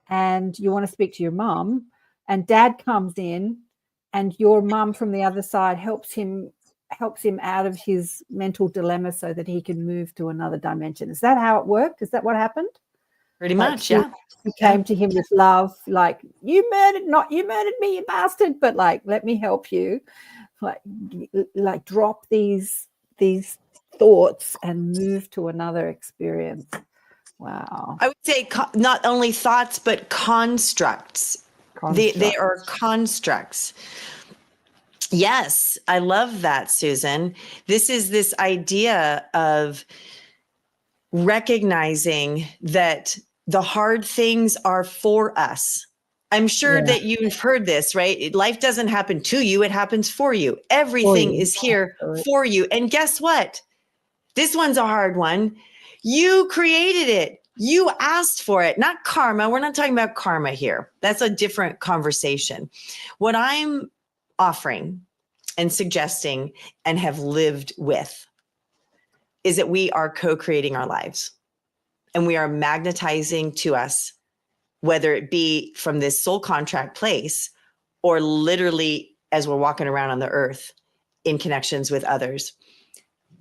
Speaker 1: and you want to speak to your mum, and dad comes in your mum from the other side helps him out of his mental dilemma so that he can move to another dimension. Is that how it worked? Is that what happened?
Speaker 5: Pretty
Speaker 1: Like
Speaker 5: much, yeah.
Speaker 1: She came to him with love, like, you murdered me, you bastard, but like, let me help you. Like drop these thoughts and move to another experience. Wow.
Speaker 5: I would say not only thoughts, but constructs. They are constructs. Yes, I love that, Susan. This is this idea of recognizing that the hard things are for us. I'm sure that you've heard this, right? Life doesn't happen to you, it happens for you. Everything is here for you. And guess what? This one's a hard one. You created it. You asked for it, not karma. We're not talking about karma here. That's a different conversation. What I'm offering and suggesting and have lived with is that we are co-creating our lives, and we are magnetizing to us, whether it be from this soul contract place or literally as we're walking around on the earth in connections with others,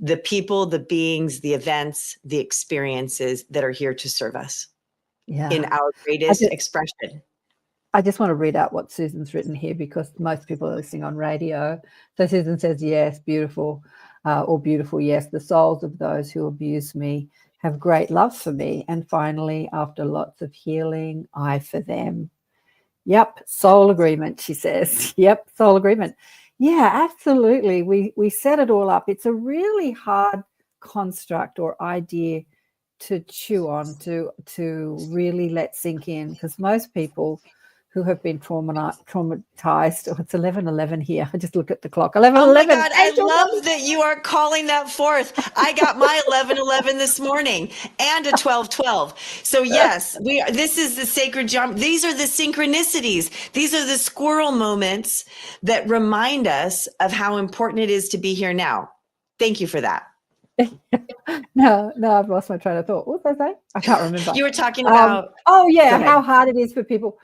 Speaker 5: the people, the beings, the events, the experiences that are here to serve us in our greatest expression.
Speaker 1: I just want to read out what Susan's written here, because most people are listening on radio. So Susan says, yes, beautiful, or beautiful, yes, the souls of those who abuse me have great love for me. And finally, after lots of healing, I for them. Yep, soul agreement, she says. Yep, soul agreement. Yeah, absolutely. We set it all up. It's a really hard construct or idea to chew on, to really let sink in, because most people who have been traumatized. Oh, it's 11:11 here. I just look at the clock. 11:11.
Speaker 5: Oh my God, I love that you are calling that forth. I got my 11:11 this morning and a 12:12. So yes, this is the sacred geometry. These are the synchronicities. These are the squirrel moments that remind us of how important it is to be here now. Thank you for that.
Speaker 1: No, I've lost my train of thought. What was I saying? I can't remember.
Speaker 5: You were talking about.
Speaker 1: How hard it is for people.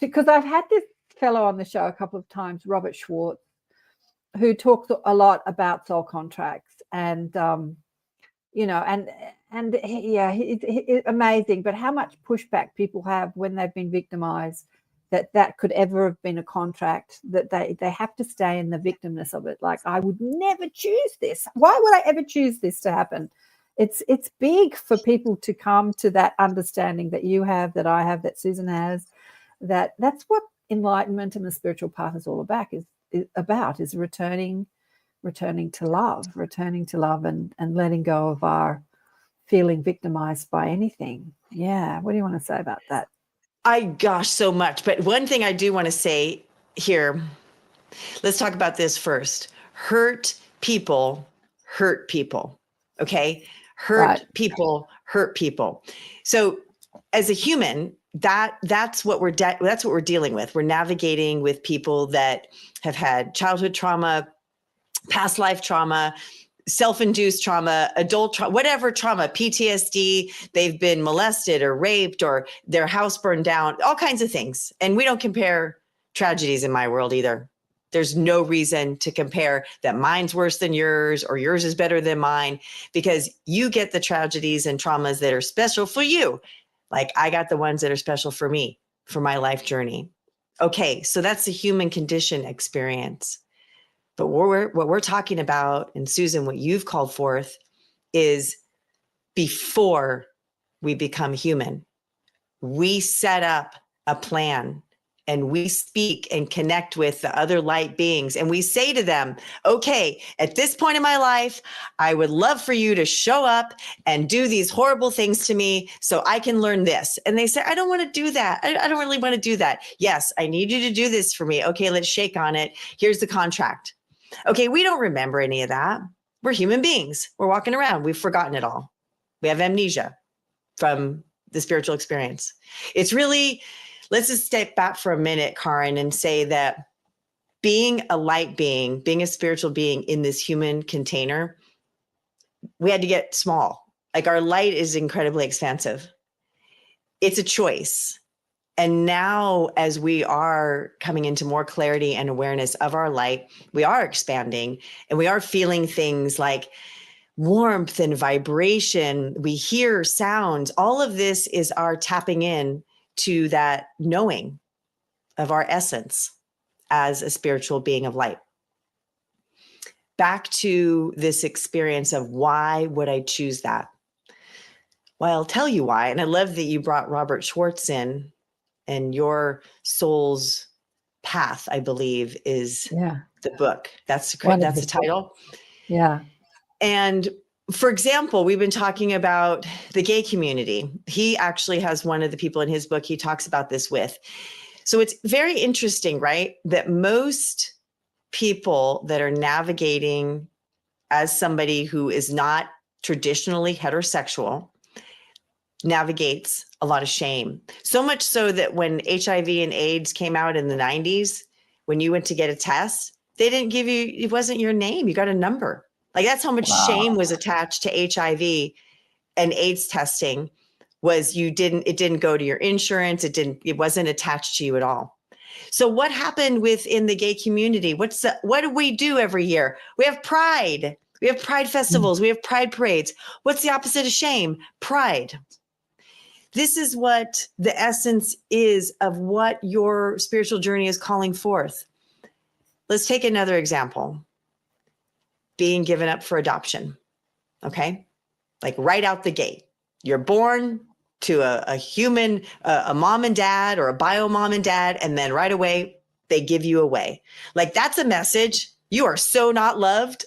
Speaker 1: Because I've had this fellow on the show a couple of times, Robert Schwartz, who talks a lot about soul contracts, and he's amazing. But how much pushback people have when they've been victimized, that could ever have been a contract, that they have to stay in the victimness of it. Like, I would never choose this. Why would I ever choose this to happen? It's big for people to come to that understanding that you have, that I have, that Susan has. That's what enlightenment and the spiritual path is all about, is returning to love and letting go of our feeling victimized by anything. Yeah. What do you want to say about that?
Speaker 5: Gosh, so much. But one thing I do want to say here, let's talk about this first. Hurt people. Okay. Hurt people. So as a human, that's what we're dealing with. We're navigating with people that have had childhood trauma, past life trauma, self-induced trauma, adult trauma, whatever trauma, PTSD, they've been molested or raped or their house burned down, all kinds of things. And we don't compare tragedies in my world either. There's no reason to compare that mine's worse than yours or yours is better than mine, because you get the tragedies and traumas that are special for you. Like, I got the ones that are special for me, for my life journey. Okay, so that's the human condition experience. But what we're talking about, and Susan, what you've called forth, is before we become human, we set up a plan, and we speak and connect with the other light beings. And we say to them, okay, at this point in my life, I would love for you to show up and do these horrible things to me so I can learn this. And they say, I don't want to do that. I don't really want to do that. Yes, I need you to do this for me. Okay, let's shake on it. Here's the contract. Okay, we don't remember any of that. We're human beings. We're walking around. We've forgotten it all. We have amnesia from the spiritual experience. It's really... Let's just step back for a minute, Karen, and say that being a light being, being a spiritual being in this human container, we had to get small. Like, our light is incredibly expansive. It's a choice. And now, as we are coming into more clarity and awareness of our light, we are expanding and we are feeling things like warmth and vibration. We hear sounds. All of this is our tapping in to that knowing of our essence as a spiritual being of light. Back to this experience of why would I choose that? Well, I'll tell you why. And I love that you brought Robert Schwartz in, and Your Soul's Path, I believe, is the book. That's the title.
Speaker 1: Yeah.
Speaker 5: And for example, we've been talking about the gay community. He actually has one of the people in his book he talks about this with. So it's very interesting, right? That most people that are navigating as somebody who is not traditionally heterosexual navigates a lot of shame. So much so that when HIV and AIDS came out in the 90s, when you went to get a test, they didn't give you, it wasn't your name, you got a number. Like that's how much shame was attached to HIV and AIDS testing. Was it didn't go to your insurance. It wasn't attached to you at all. So what happened within the gay community? What do we do every year? We have pride. We have pride festivals. We have pride parades. What's the opposite of shame? Pride. This is what the essence is of what your spiritual journey is calling forth. Let's take another example. Being given up for adoption. Okay. Like right out the gate. You're born to a human, a mom and dad, or a bio mom and dad, and then right away they give you away. Like that's a message. You are so not loved.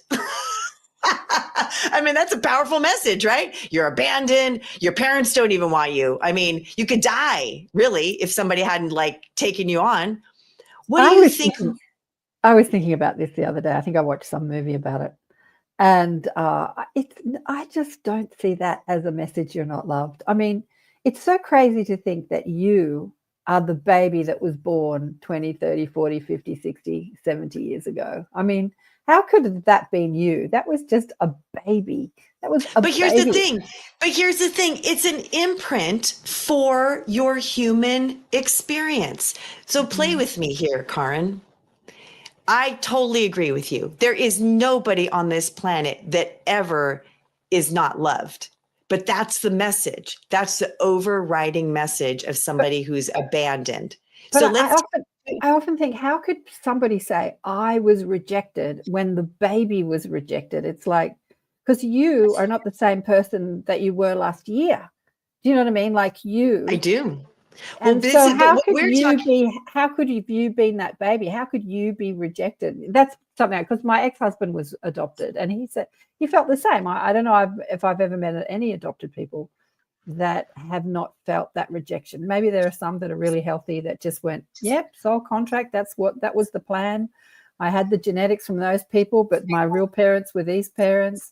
Speaker 5: I mean, that's a powerful message, right? You're abandoned. Your parents don't even want you. I mean, you could die, really, if somebody hadn't like taken you on. What do you think?
Speaker 1: I was thinking about this the other day. I think I watched some movie about it. And I just don't see that as a message you're not loved. I mean, it's so crazy to think that you are the baby that was born 20, 30, 40, 50, 60, 70 years ago. I mean, how could that been you? That was just a baby. That was a
Speaker 5: But here's
Speaker 1: baby.
Speaker 5: the thing. It's an imprint for your human experience. So play with me here, Karen. I totally agree with you. There is nobody on this planet that ever is not loved. But that's the message. That's the overriding message of somebody who's abandoned.
Speaker 1: But
Speaker 5: So
Speaker 1: I often think, how could somebody say I was rejected when the baby was rejected? It's like, because you are not the same person that you were last year. Do you know what I mean? Like you.
Speaker 5: I do.
Speaker 1: And so how could you been that baby? How could you be rejected? That's something, because my ex-husband was adopted and he said he felt the same. I don't know if I've ever met any adopted people that have not felt that rejection. Maybe there are some that are really healthy that just went, yep, soul contract. That was the plan. I had the genetics from those people, but my real parents were these parents.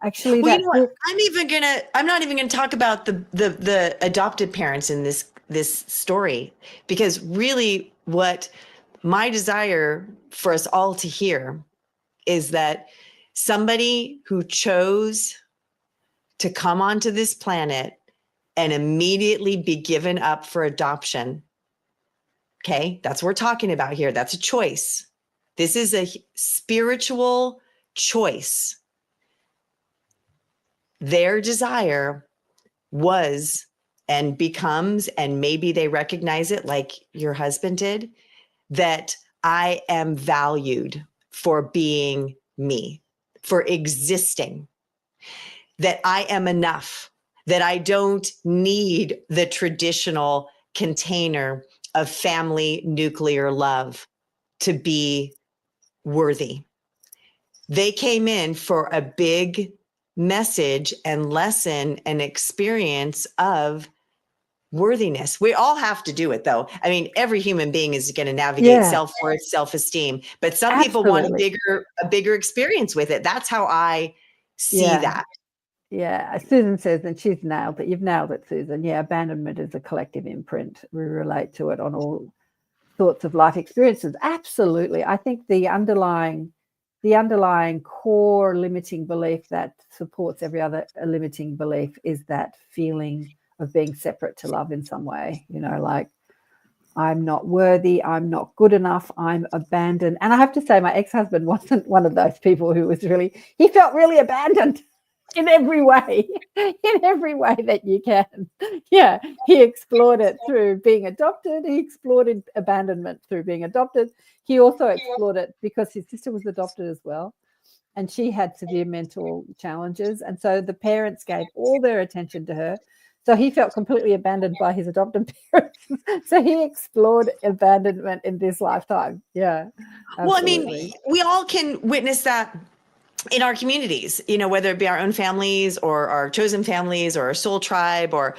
Speaker 1: Actually,
Speaker 5: well, I'm not even gonna talk about the adopted parents in this story, because really what my desire for us all to hear is that somebody who chose to come onto this planet and immediately be given up for adoption. Okay, that's what we're talking about here. That's a choice. This is a spiritual choice. Their desire was and becomes, and maybe they recognize it like your husband did, that I am valued for being me, for existing, that I am enough, that I don't need the traditional container of family nuclear love to be worthy. They came in for a big message and lesson and experience of worthiness. We all have to do it, though. I mean, every human being is going to navigate self-worth, self-esteem, but some people want a bigger experience with it. That's how I see that.
Speaker 1: Yeah, Susan says, and she's nailed it. You've nailed it, Susan. Yeah, abandonment is a collective imprint. We relate to it on all sorts of life experiences. Absolutely. I think the underlying core limiting belief that supports every other limiting belief is that feeling of being separate to love in some way. You know, like I'm not worthy, I'm not good enough, I'm abandoned. And I have to say, my ex-husband wasn't one of those people who was really, he felt really abandoned in every way, in every way that you can. Yeah, he explored it through being adopted. He explored abandonment through being adopted. He also explored it because his sister was adopted as well, and she had severe mental challenges. And so the parents gave all their attention to her. So he felt completely abandoned by his adopted parents. So he explored abandonment in this lifetime. Yeah, absolutely.
Speaker 5: Well, I mean, we all can witness that in our communities, you know, whether it be our own families or our chosen families or our soul tribe or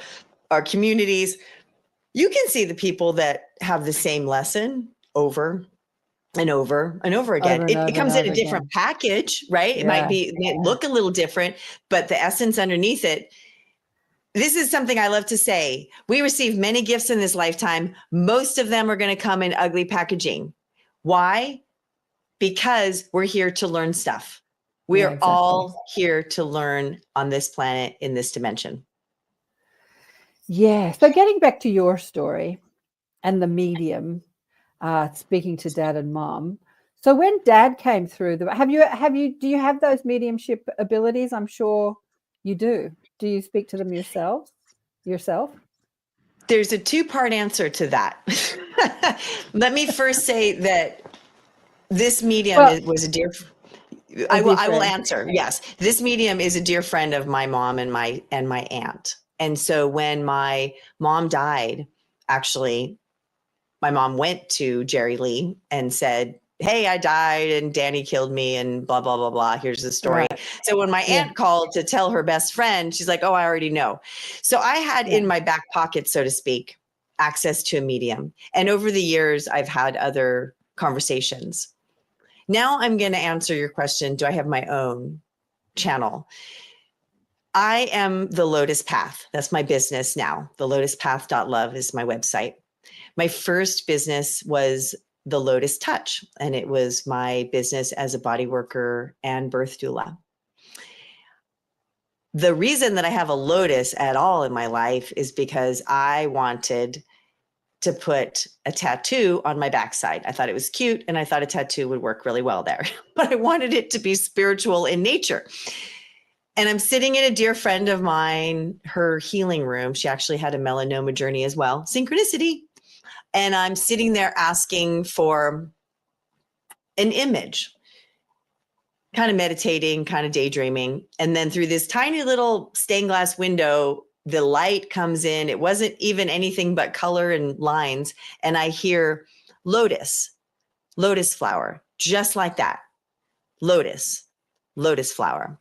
Speaker 5: our communities. You can see the people that have the same lesson over and over and over again.
Speaker 1: Over and
Speaker 5: It
Speaker 1: over
Speaker 5: comes
Speaker 1: and
Speaker 5: in a
Speaker 1: over
Speaker 5: different
Speaker 1: again.
Speaker 5: package, right? It might be, it look a little different, but the essence underneath it. This is something I love to say. We receive many gifts in this lifetime. Most of them are going to come in ugly packaging. Why? Because we're here to learn stuff. We are
Speaker 1: exactly.
Speaker 5: all here to learn on this planet in this dimension.
Speaker 1: Yeah. So getting back to your story and the medium, speaking to dad and mom. So when dad came through, do you have those mediumship abilities? I'm sure you do. Do you speak to them yourself?
Speaker 5: There's a two-part answer to that. Let me first say that this medium was a dear. I will answer. Yes, this medium is a dear friend of my mom and my aunt. And so when my mom died, actually, my mom went to Jerry Lee and said, "Hey, I died and Danny killed me and blah, blah, blah, blah. Here's the story." Right. So when my aunt called to tell her best friend, she's like, "Oh, I already know." So I had in my back pocket, so to speak, access to a medium. And over the years, I've had other conversations. Now I'm going to answer your question. Do I have my own channel? I am the Lotus Path. That's my business now. The lotuspath.love is my website. My first business was the Lotus Touch, and it was my business as a body worker and birth doula. The reason that I have a lotus at all in my life is because I wanted to put a tattoo on my backside. I thought it was cute, and I thought a tattoo would work really well there, but I wanted it to be spiritual in nature. And I'm sitting in a dear friend of mine, her healing room. She actually had a melanoma journey as well. Synchronicity. And I'm sitting there asking for an image, kind of meditating, kind of daydreaming. And then through this tiny little stained glass window, the light comes in. It wasn't even anything but color and lines. And I hear lotus flower, just like that. Lotus flower.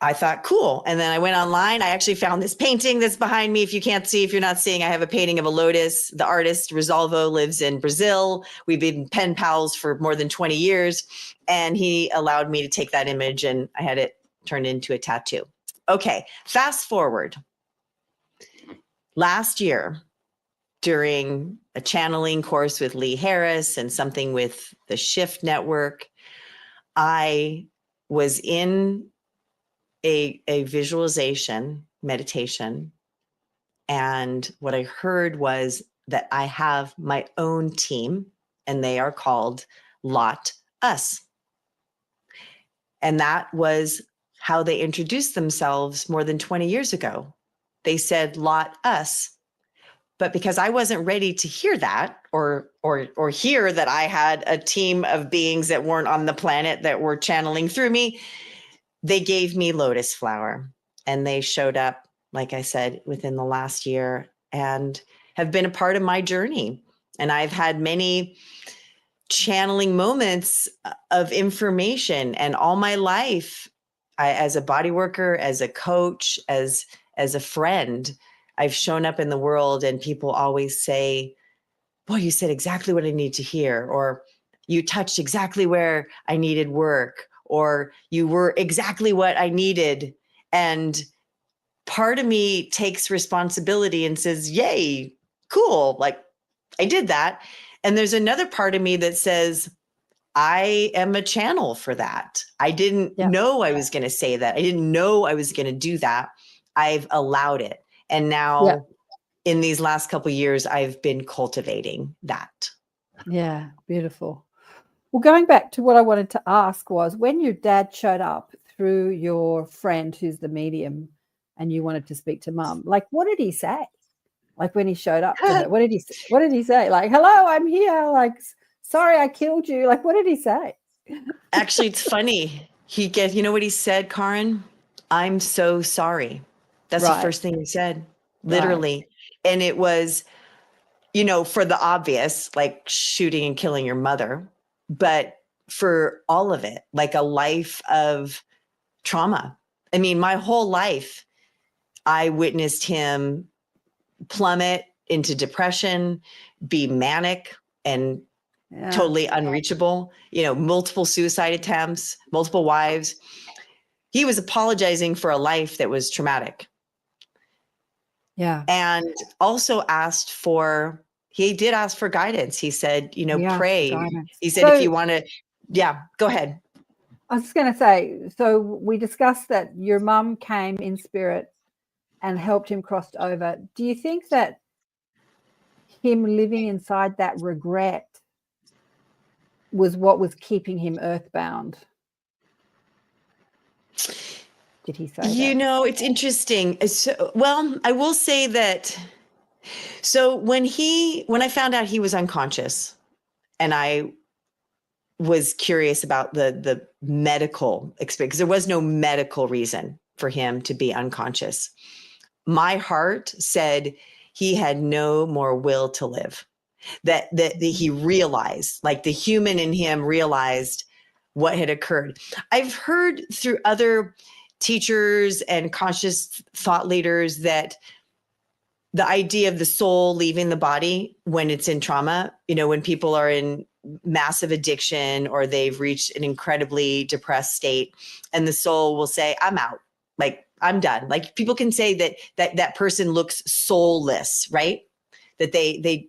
Speaker 5: I thought, cool. And then I went online. I actually found this painting that's behind me. If you're not seeing, I have a painting of a lotus. The artist, Rosalvo, lives in Brazil. We've been pen pals for more than 20 years. And he allowed me to take that image, and I had it turned into a tattoo. Okay, fast forward. Last year, during a channeling course with Lee Harris and something with the Shift Network, I was in a visualization meditation. And what I heard was that I have my own team, and they are called Lot Us. And that was how they introduced themselves more than 20 years ago. They said Lot Us. But because I wasn't ready to hear that or hear that I had a team of beings that weren't on the planet that were channeling through me, they gave me lotus flower, and they showed up, like I said, within the last year and have been a part of my journey. And I've had many channeling moments of information, and all my life, as a body worker, as a coach, as a friend, I've shown up in the world, and people always say, "Boy, you said exactly what I need to hear," or "You touched exactly where I needed work," or "You were exactly what I needed." And part of me takes responsibility and says, "Yay, cool. Like, I did that." And there's another part of me that says, I am a channel for that. I didn't know I was going to say that. I didn't know I was going to do that. I've allowed it. And now in these last couple of years, I've been cultivating that.
Speaker 1: Yeah, beautiful. Well, going back to what I wanted to ask was, when your dad showed up through your friend who's the medium and you wanted to speak to mum, like, what did he say? Like, when he showed up to her, what did he say? Like, hello, I'm here. Like, sorry, I killed you. Like, what did he say?
Speaker 5: Actually, it's funny. You know what he said, Karen? I'm so sorry. That's the first thing he said, literally. And it was, you know, for the obvious, like shooting and killing your mother, but for all of it, like a life of trauma. I mean, my whole life, I witnessed him plummet into depression, be manic and totally unreachable, you know, multiple suicide attempts, multiple wives. He was apologizing for a life that was traumatic.
Speaker 1: Yeah.
Speaker 5: And also he did ask for guidance. He said, you know, pray. He said, if you want to, go ahead.
Speaker 1: I was just going to say, so we discussed that your mum came in spirit and helped him cross over. Do you think that him living inside that regret was what was keeping him earthbound? Did he say that?
Speaker 5: You know, it's interesting. Well, I will say that. So when I found out he was unconscious, and I was curious about the medical experience, because there was no medical reason for him to be unconscious. My heart said he had no more will to live. That he realized, like the human in him realized what had occurred. I've heard through other teachers and conscious thought leaders that the idea of the soul leaving the body when it's in trauma, you know, when people are in massive addiction or they've reached an incredibly depressed state, and the soul will say, I'm out, like I'm done. Like people can say that person looks soulless, right? That they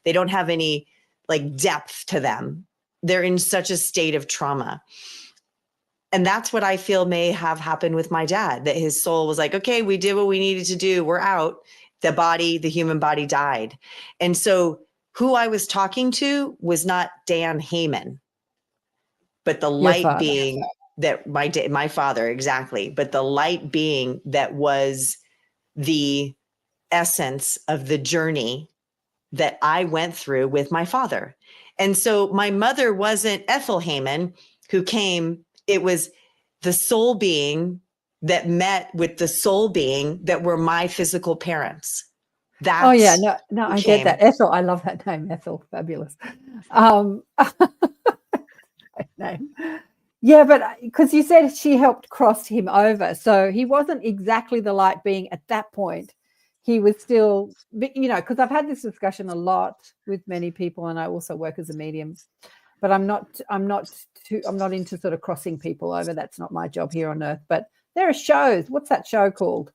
Speaker 5: don't have any like depth to them. They're in such a state of trauma. And that's what I feel may have happened with my dad, that his soul was like, okay, we did what we needed to do. We're out. The human body died. And so who I was talking to was not Dan Heyman, but the light being that my father, exactly. But the light being that was the essence of the journey that I went through with my father. And so my mother wasn't Ethel Heyman who came. It was the soul being that met with the soul being that were my physical parents.
Speaker 1: No, I get that. Ethel, I love that name, Ethel, fabulous. Name. Yeah, but because you said she helped cross him over, so he wasn't exactly the light being at that point. He was still, you know, because I've had this discussion a lot with many people, and I also work as a medium. But I'm not into sort of crossing people over. That's not my job here on earth. But there are shows. What's that show called?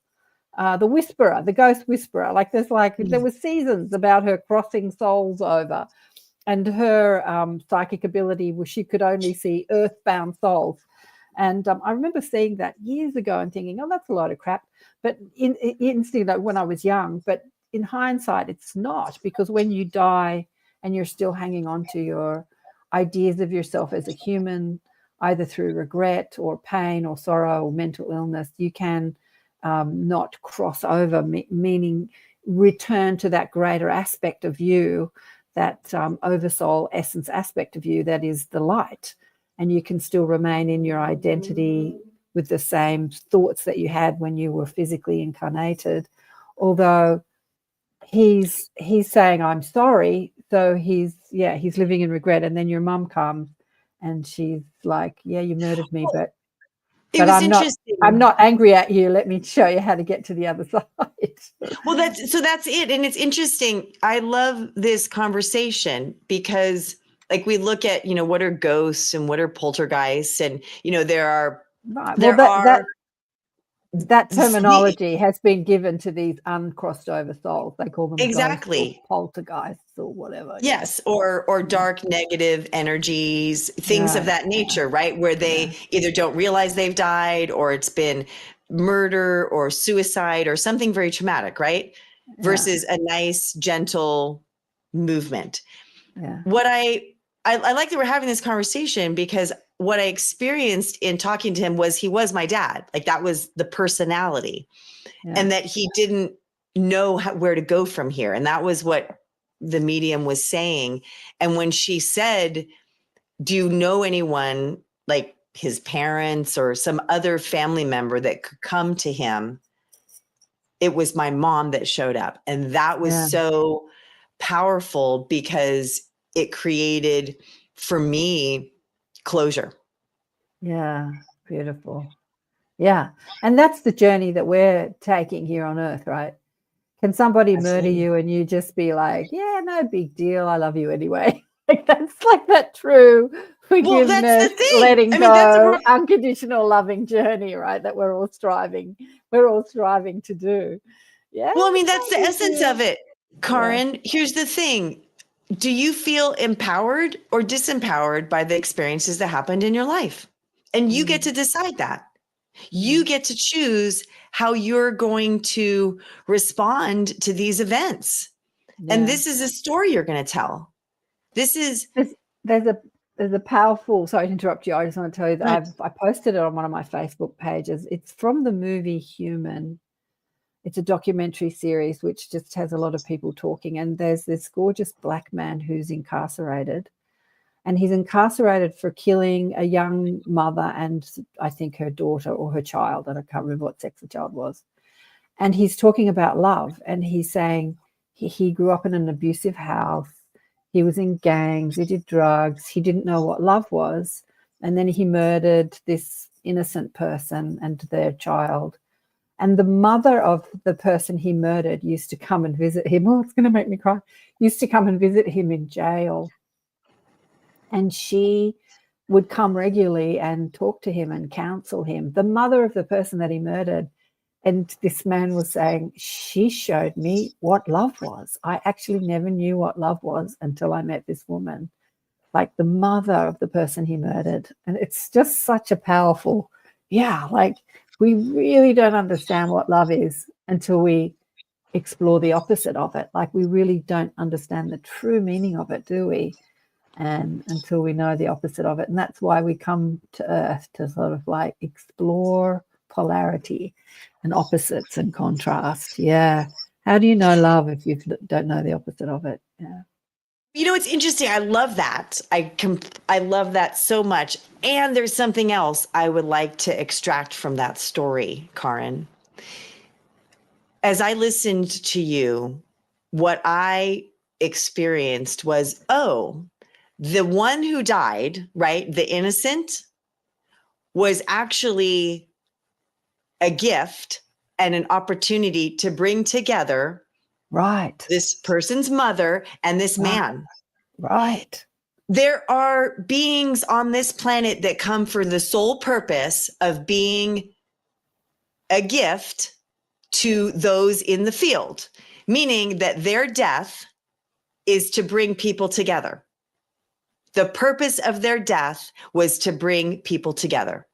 Speaker 1: The Whisperer, the Ghost Whisperer. Like there was seasons about her crossing souls over, and her psychic ability was she could only see earthbound souls. And I remember seeing that years ago and thinking, oh, that's a load of crap. But instantly, when I was young, but in hindsight, it's not, because when you die and you're still hanging on to your ideas of yourself as a human, either through regret or pain or sorrow or mental illness, you can not cross over, meaning return to that greater aspect of you, that oversoul essence aspect of you that is the light. And you can still remain in your identity with the same thoughts that you had when you were physically incarnated. Although he's saying, I'm sorry. So he's living in regret. And then your mum comes and she's like, yeah, you murdered me, but I'm not angry at you. Let me show you how to get to the other side.
Speaker 5: Well, that's it. And it's interesting. I love this conversation because like we look at, you know, what are ghosts and what are poltergeists? And, you know,
Speaker 1: that terminology has been given to these uncrossed over souls. They call them
Speaker 5: exactly
Speaker 1: ghosts or poltergeists or whatever.
Speaker 5: Yes, or dark negative energies, things of that nature, right? Where they either don't realize they've died, or it's been murder or suicide or something very traumatic, right? versus a nice, gentle movement.
Speaker 1: Yeah.
Speaker 5: What I like that we're having this conversation, because what I experienced in talking to him was he was my dad. Like, that was the personality, and that he didn't know where to go from here. And that was what the medium was saying. And when she said, do you know anyone, like his parents or some other family member that could come to him? It was my mom that showed up. And that was so powerful, because it created for me closure.
Speaker 1: Yeah. Beautiful. Yeah. And that's the journey that we're taking here on earth, right? Can somebody murder you and you just be like, yeah, no big deal, I love you anyway? Like, that's like that true forgiveness, letting go, unconditional loving journey, right? That we're all striving to do. Yeah.
Speaker 5: Well, I mean, that's the essence of it, Karen. Here's the thing. Do you feel empowered or disempowered by the experiences that happened in your life? And you get to decide that. You get to choose how you're going to respond to these events. And this is a story you're going to tell. There's
Speaker 1: a powerful, sorry to interrupt you, I just want to tell you that I posted it on one of my Facebook pages. It's from the movie Human. It's a documentary series which just has a lot of people talking, and there's this gorgeous black man who's incarcerated, and he's incarcerated for killing a young mother and I think her daughter or her child, and I can't remember what sex the child was. And he's talking about love, and he's saying he grew up in an abusive house. He was in gangs, he did drugs, he didn't know what love was. And then he murdered this innocent person and their child. And the mother of the person he murdered used to come and visit him. Oh, it's going to make me cry. Used to come and visit him in jail. And she would come regularly and talk to him and counsel him. The mother of the person that he murdered. And this man was saying, she showed me what love was. I actually never knew what love was until I met this woman, like the mother of the person he murdered. And it's just such a powerful, like we really don't understand what love is until we explore the opposite of it. Like, we really don't understand the true meaning of it, do we? And until we know the opposite of it. And that's why we come to Earth, to sort of like explore polarity and opposites and contrast. Yeah. How do you know love if you don't know the opposite of it? Yeah.
Speaker 5: You know, it's interesting. I love that. I love that so much. And there's something else I would like to extract from that story, Karen. As I listened to you, what I experienced was, the one who died, right, the innocent, was actually a gift and an opportunity to bring together this person's mother and this man.
Speaker 1: Right.
Speaker 5: There are beings on this planet that come for the sole purpose of being a gift to those in the field, meaning that their death is to bring people together. The purpose of their death was to bring people together.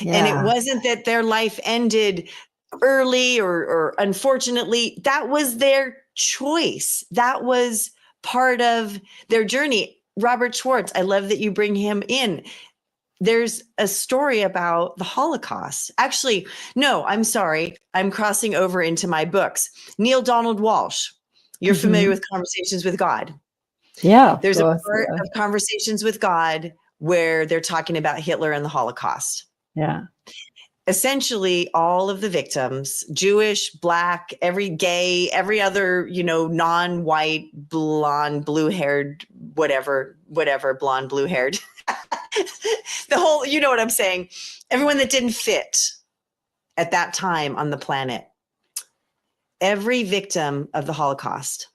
Speaker 5: Yeah. And it wasn't that their life ended early or unfortunately. That was their choice. That was part of their journey. Robert Schwartz, I love that you bring him in. There's a story about the Holocaust. Actually, no, I'm sorry. I'm crossing over into my books. Neil Donald Walsh. You're familiar with Conversations with God.
Speaker 1: Yeah.
Speaker 5: There's a part of Conversations with God where they're talking about Hitler and the Holocaust.
Speaker 1: Yeah.
Speaker 5: Essentially, all of the victims, Jewish, Black, every gay, every other, non-white, blonde, blue-haired, whatever, blonde, blue-haired, the whole, you know what I'm saying? Everyone that didn't fit at that time on the planet, every victim of the Holocaust,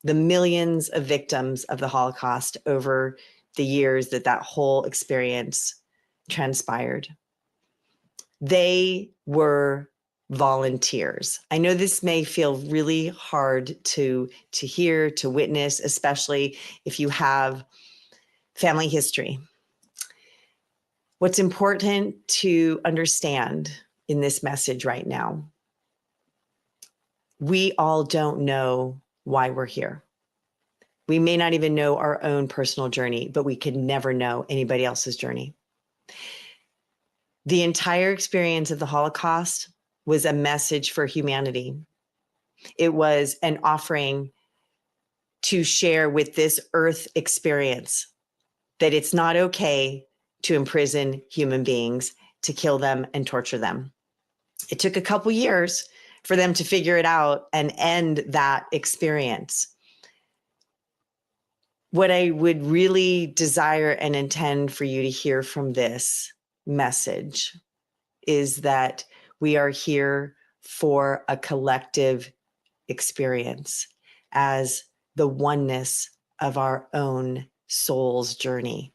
Speaker 5: the millions of victims of the Holocaust over the years that whole experience transpired, they were volunteers. I know this may feel really hard to hear, to witness, especially if you have family history. What's important to understand in this message right now we all don't know why we're here. We may not even know our own personal journey, but we could never know anybody else's journey. The entire experience of the Holocaust was a message for humanity. It was an offering to share with this earth experience that it's not okay to imprison human beings, to kill them and torture them. It took a couple years for them to figure it out and end that experience. What I would really desire and intend for you to hear from this message is that we are here for a collective experience as the oneness of our own soul's journey.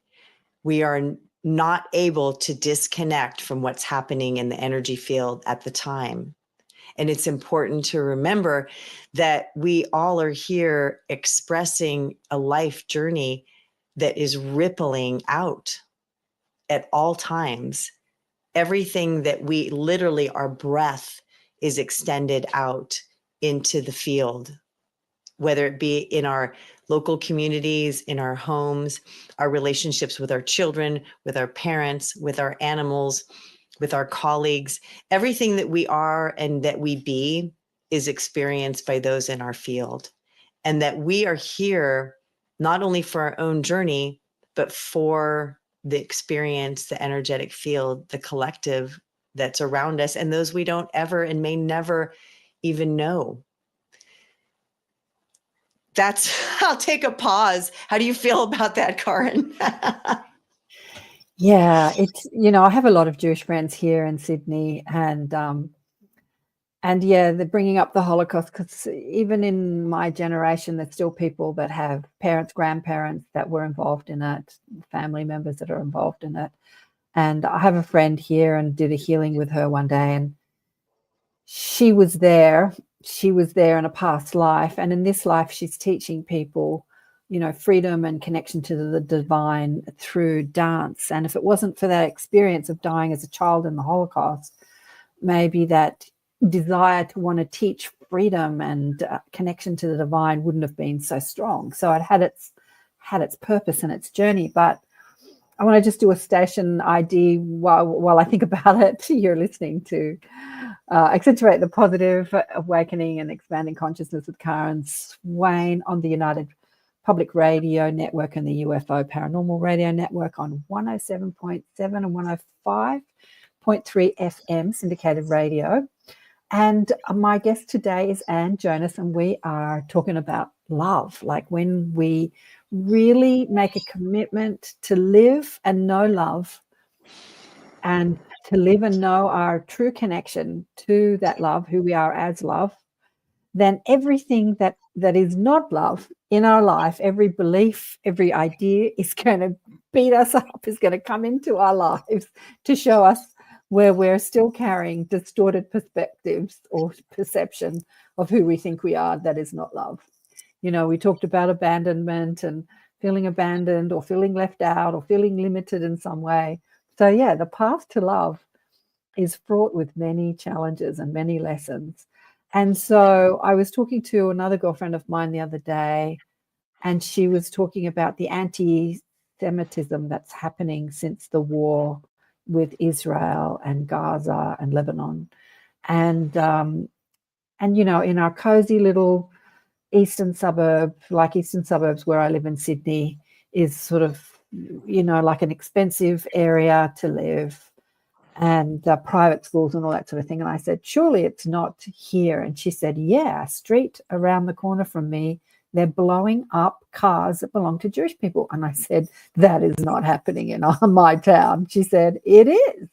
Speaker 5: We are not able to disconnect from what's happening in the energy field at the time. And it's important to remember that we all are here expressing a life journey that is rippling out at all times. Everything that we literally, our breath is extended out into the field, whether it be in our local communities, in our homes, our relationships with our children, with our parents, with our animals, with our colleagues. Everything that we are and that we be is experienced by those in our field. And that we are here not only for our own journey, but for the experience, the energetic field, the collective that's around us, and those we don't ever and may never even know. I'll take a pause. How do you feel about that, Karen?
Speaker 1: Yeah, it's, I have a lot of Jewish friends here in Sydney, and yeah, they're bringing up the Holocaust because even in my generation, there's still people that have parents, grandparents that were involved in it, family members that are involved in it. And I have a friend here and did a healing with her one day, and she was there in a past life, and in this life she's teaching people freedom and connection to the divine through dance. And if it wasn't for that experience of dying as a child in the Holocaust, maybe that desire to want to teach freedom and connection to the divine wouldn't have been so strong. So it had its purpose and its journey. But I want to just do a station ID while I think about it. You're listening to Accentuate the Positive, Awakening and Expanding Consciousness with Karen Swain on the United Public Radio Network and the UFO Paranormal Radio Network on 107.7 and 105.3 FM syndicated radio. And my guest today is Jonas, and we are talking about love, like when we really make a commitment to live and know love, and to live and know our true connection to that love, who we are as love, then everything that is not love in our life, every belief, every idea is going to beat us up, is going to come into our lives to show us where we're still carrying distorted perspectives or perception of who we think we are that is not love. We talked about abandonment and feeling abandoned or feeling left out or feeling limited in some way. So yeah, the path to love is fraught with many challenges and many lessons. And so I was talking to another girlfriend of mine the other day, and she was talking about the anti-Semitism that's happening since the war with Israel and Gaza and Lebanon. And in our cozy little eastern suburbs where I live in Sydney is sort of, like an expensive area to live, and private schools and all that sort of thing. And I said, surely it's not here. And she said, yeah, street around the corner from me, they're blowing up cars that belong to Jewish people. And I said, that is not happening in my town. She said, it is.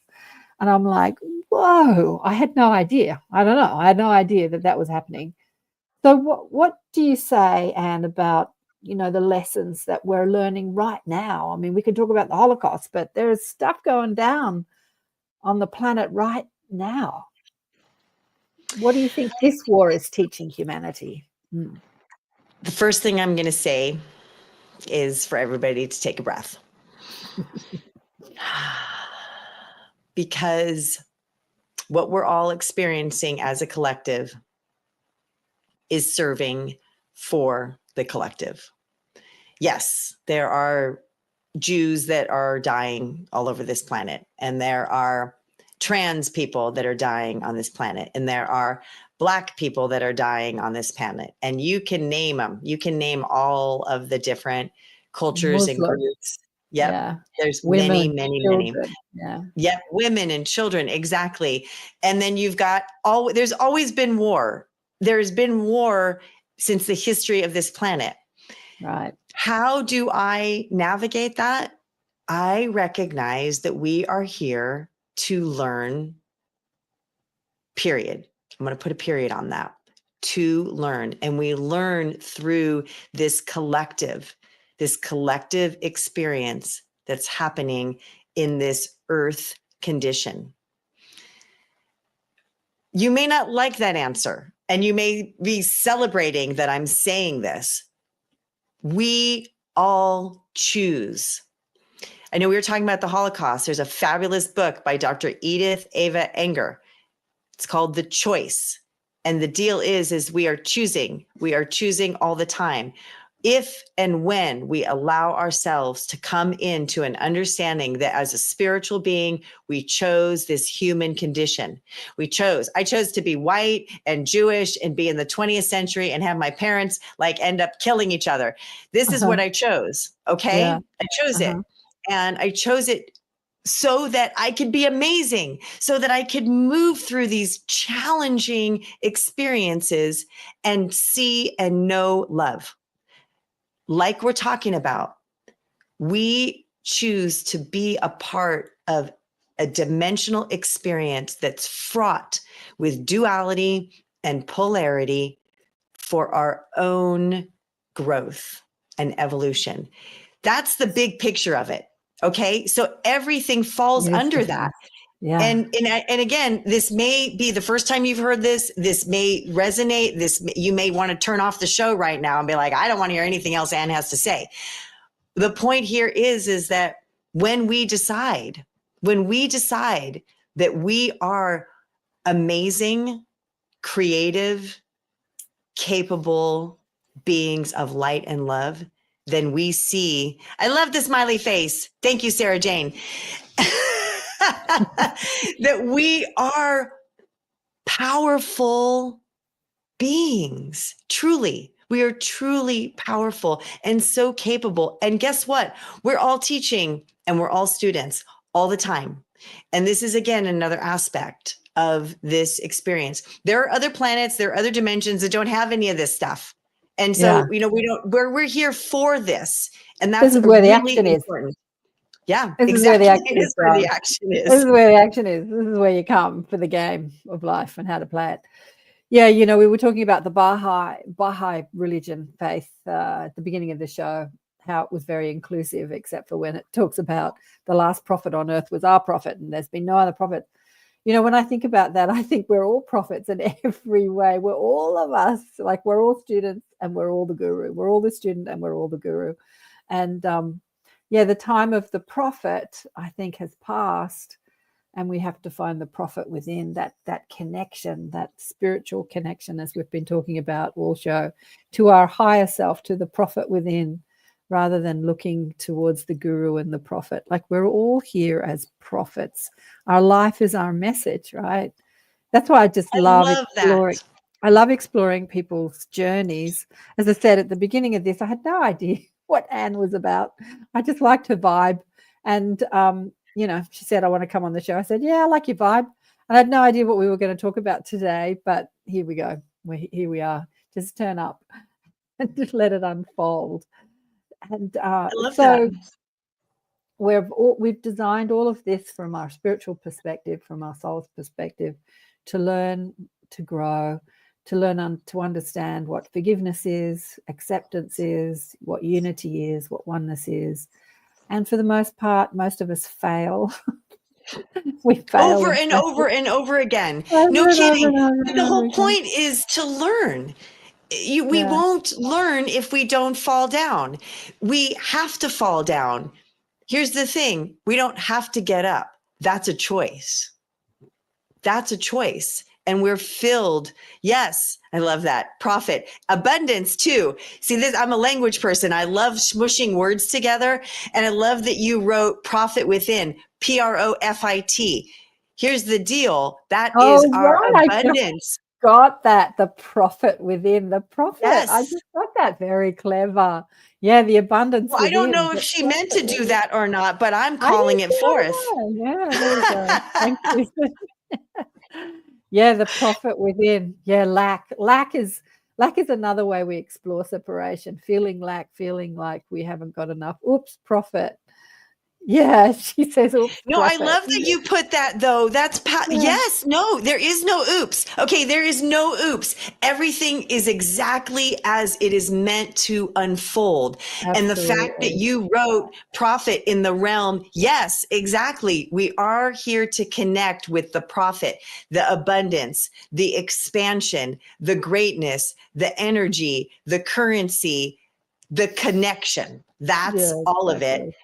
Speaker 1: And I'm like, whoa, I had no idea. I don't know. I had no idea that was happening. So what do you say, Anne, about, the lessons that we're learning right now? I mean, we can talk about the Holocaust, but there's stuff going down on the planet right now. What do you think this war is teaching humanity?
Speaker 5: The first thing I'm going to say is for everybody to take a breath. Because what we're all experiencing as a collective is serving for the collective. Yes, there are Jews that are dying all over this planet, and there are trans people that are dying on this planet, and there are Black people that are dying on this planet, and you can name them. You can name all of the different cultures and
Speaker 1: Muslims.
Speaker 5: groups. Yep.
Speaker 1: Yeah.
Speaker 5: There's
Speaker 1: Women,
Speaker 5: many.
Speaker 1: children. Yeah.
Speaker 5: Yep. Women and children. Exactly. And then you've got there's always been war. There's been war since the history of this planet.
Speaker 1: Right.
Speaker 5: How do I navigate that? I recognize that we are here to learn, period. I'm going to put a period on that. To learn. And we learn through this collective experience that's happening in this earth condition. You may not like that answer, and you may be celebrating that I'm saying this. We all choose. I know we were talking about the Holocaust. There's a fabulous book by Dr. Edith Eva Enger. It's called The Choice. And the deal is we are choosing all the time. If and when we allow ourselves to come into an understanding that as a spiritual being, we chose this human condition. I chose to be white and Jewish and be in the 20th century and have my parents like end up killing each other. This is what I chose. Okay.
Speaker 1: Yeah.
Speaker 5: I chose it. And I chose it so that I could be amazing, so that I could move through these challenging experiences and see and know love. Like we're talking about, we choose to be a part of a dimensional experience that's fraught with duality and polarity for our own growth and evolution. That's the big picture of it. Okay. So everything falls under that.
Speaker 1: Yeah.
Speaker 5: And again, this may be the first time you've heard this. This may resonate. You may want to turn off the show right now and be like, I don't want to hear anything else Anne has to say. The point here is that when we decide that we are amazing, creative, capable beings of light and love, then we see, I love the smiley face. Thank you, Sarah Jane. That we are powerful beings. Truly, we are truly powerful and so capable. And guess what? We're all teaching and we're all students all the time. And this is, again, another aspect of this experience. There are other planets, there are other dimensions that don't have any of this stuff. And so, we're here for this. And that's
Speaker 1: where the
Speaker 5: really
Speaker 1: action
Speaker 5: important.
Speaker 1: Is.
Speaker 5: Yeah,
Speaker 1: this
Speaker 5: exactly.
Speaker 1: This is where the action is. This is where the action is. This is where you come for the game of life and how to play it. Yeah, we were talking about the Baha'i religion, faith, at the beginning of the show, how it was very inclusive, except for when it talks about the last prophet on earth was our prophet, and there's been no other prophet. When I think about that, I think we're all prophets in every way. We're all of us, like we're all students and we're all the guru. We're all the student and we're all the guru. And the time of the prophet, I think, has passed, and we have to find the prophet within, that connection, that spiritual connection, as we've been talking about all show, to our higher self, to the prophet within, rather than looking towards the guru and the prophet. Like we're all here as prophets. Our life is our message, right? That's why I love exploring. That. I love exploring people's journeys. As I said at the beginning of this, I had no idea what Anne was about. I just liked her vibe. And, she said, I want to come on the show. I said, yeah, I like your vibe. And I had no idea what we were going to talk about today, but here we go. Here we are. Just turn up and just let it unfold. And
Speaker 5: I love that.
Speaker 1: We've designed all of this from our spiritual perspective, from our soul's perspective, to learn, to grow, to learn to understand what forgiveness is, acceptance is, what unity is, what oneness is. And for the most part, most of us fail. We fail
Speaker 5: over and over and over again. No kidding. The whole point is to learn. We won't learn if we don't fall down. We have to fall down. Here's the thing. We don't have to get up. That's a choice. That's a choice. and we're filled. Yes, I love that. Profit, abundance too. See this, I'm a language person. I love smushing words together. And I love that you wrote profit within, Profit. Here's the deal. That is
Speaker 1: Oh,
Speaker 5: our
Speaker 1: right. I just
Speaker 5: abundance.
Speaker 1: got that. The profit within the profit. I
Speaker 5: Yes.
Speaker 1: just got that. Very clever. Yeah, the abundance
Speaker 5: Well, I don't
Speaker 1: within.
Speaker 5: know if
Speaker 1: The
Speaker 5: she meant to
Speaker 1: profit
Speaker 5: do
Speaker 1: within.
Speaker 5: that or not, but I'm
Speaker 1: I
Speaker 5: calling
Speaker 1: don't
Speaker 5: it
Speaker 1: see, I
Speaker 5: forth.
Speaker 1: don't know. Yeah, there you go. Thank you. Yeah, the profit within. Yeah, lack is another way we explore separation. Feeling lack, feeling like we haven't got enough. Oops, profit. Yeah, she says oops,
Speaker 5: No, I
Speaker 1: profit.
Speaker 5: love that you put that though. That's
Speaker 1: Yeah,
Speaker 5: yes, no, there is no oops. Okay, there is no oops. Everything is exactly as it is meant to unfold. And the fact that
Speaker 1: absolutely.
Speaker 5: you wrote profit in the realm, yes, exactly. We are here to connect with the profit, the abundance, the expansion, the greatness, the energy, the currency, the connection. That's
Speaker 1: Yeah,
Speaker 5: all of it.
Speaker 1: exactly.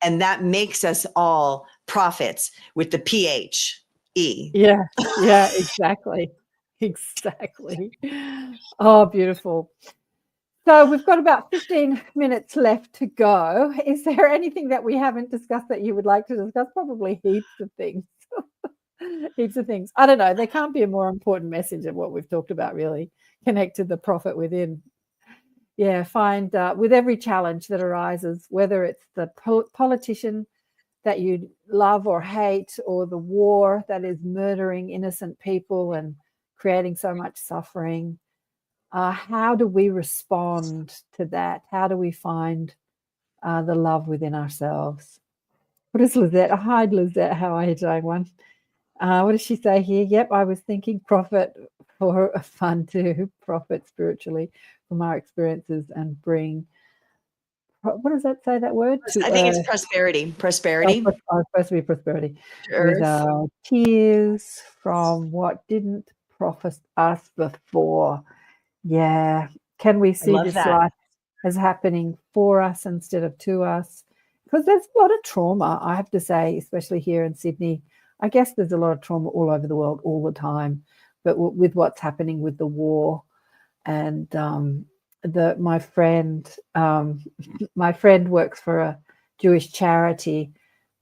Speaker 5: And that makes us all prophets with the PHE.
Speaker 1: Yeah, yeah, exactly. Exactly. Oh, beautiful. So we've got about 15 minutes left to go. Is there anything that we haven't discussed that you would like to discuss? Probably heaps of things. Heaps of things. I don't know. There can't be a more important message of what we've talked about, really. Connect to the profit within. Yeah, find with every challenge that arises, whether it's the politician that you love or hate, or the war that is murdering innocent people and creating so much suffering. How do we respond to that? How do we find the love within ourselves? What is Lizette? Hi, Lizette. How are you doing, one? What does she say here? Yep, I was thinking profit for fun too, profit spiritually from our experiences and bring, what does that say, that word?
Speaker 5: I
Speaker 1: To
Speaker 5: think it's prosperity. Prosperity
Speaker 1: supposed to be prosperity.
Speaker 5: to
Speaker 1: With
Speaker 5: earth.
Speaker 1: tears from what didn't profit us before. Yeah. Can we
Speaker 5: I
Speaker 1: see
Speaker 5: love
Speaker 1: this
Speaker 5: that.
Speaker 1: life as happening for us instead of to us? Because there's a lot of trauma, I have to say, especially here in Sydney. I guess there's a lot of trauma all over the world all the time, but with what's happening with the war and my friend works for a Jewish charity,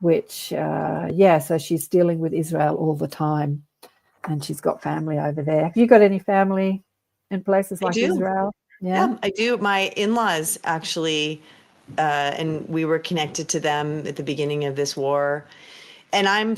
Speaker 1: which so she's dealing with Israel all the time, and she's got family over there. Have you got any family in places
Speaker 5: I
Speaker 1: like
Speaker 5: do.
Speaker 1: Israel?
Speaker 5: Yeah, I do. My in-laws actually, and we were connected to them at the beginning of this war. And I'm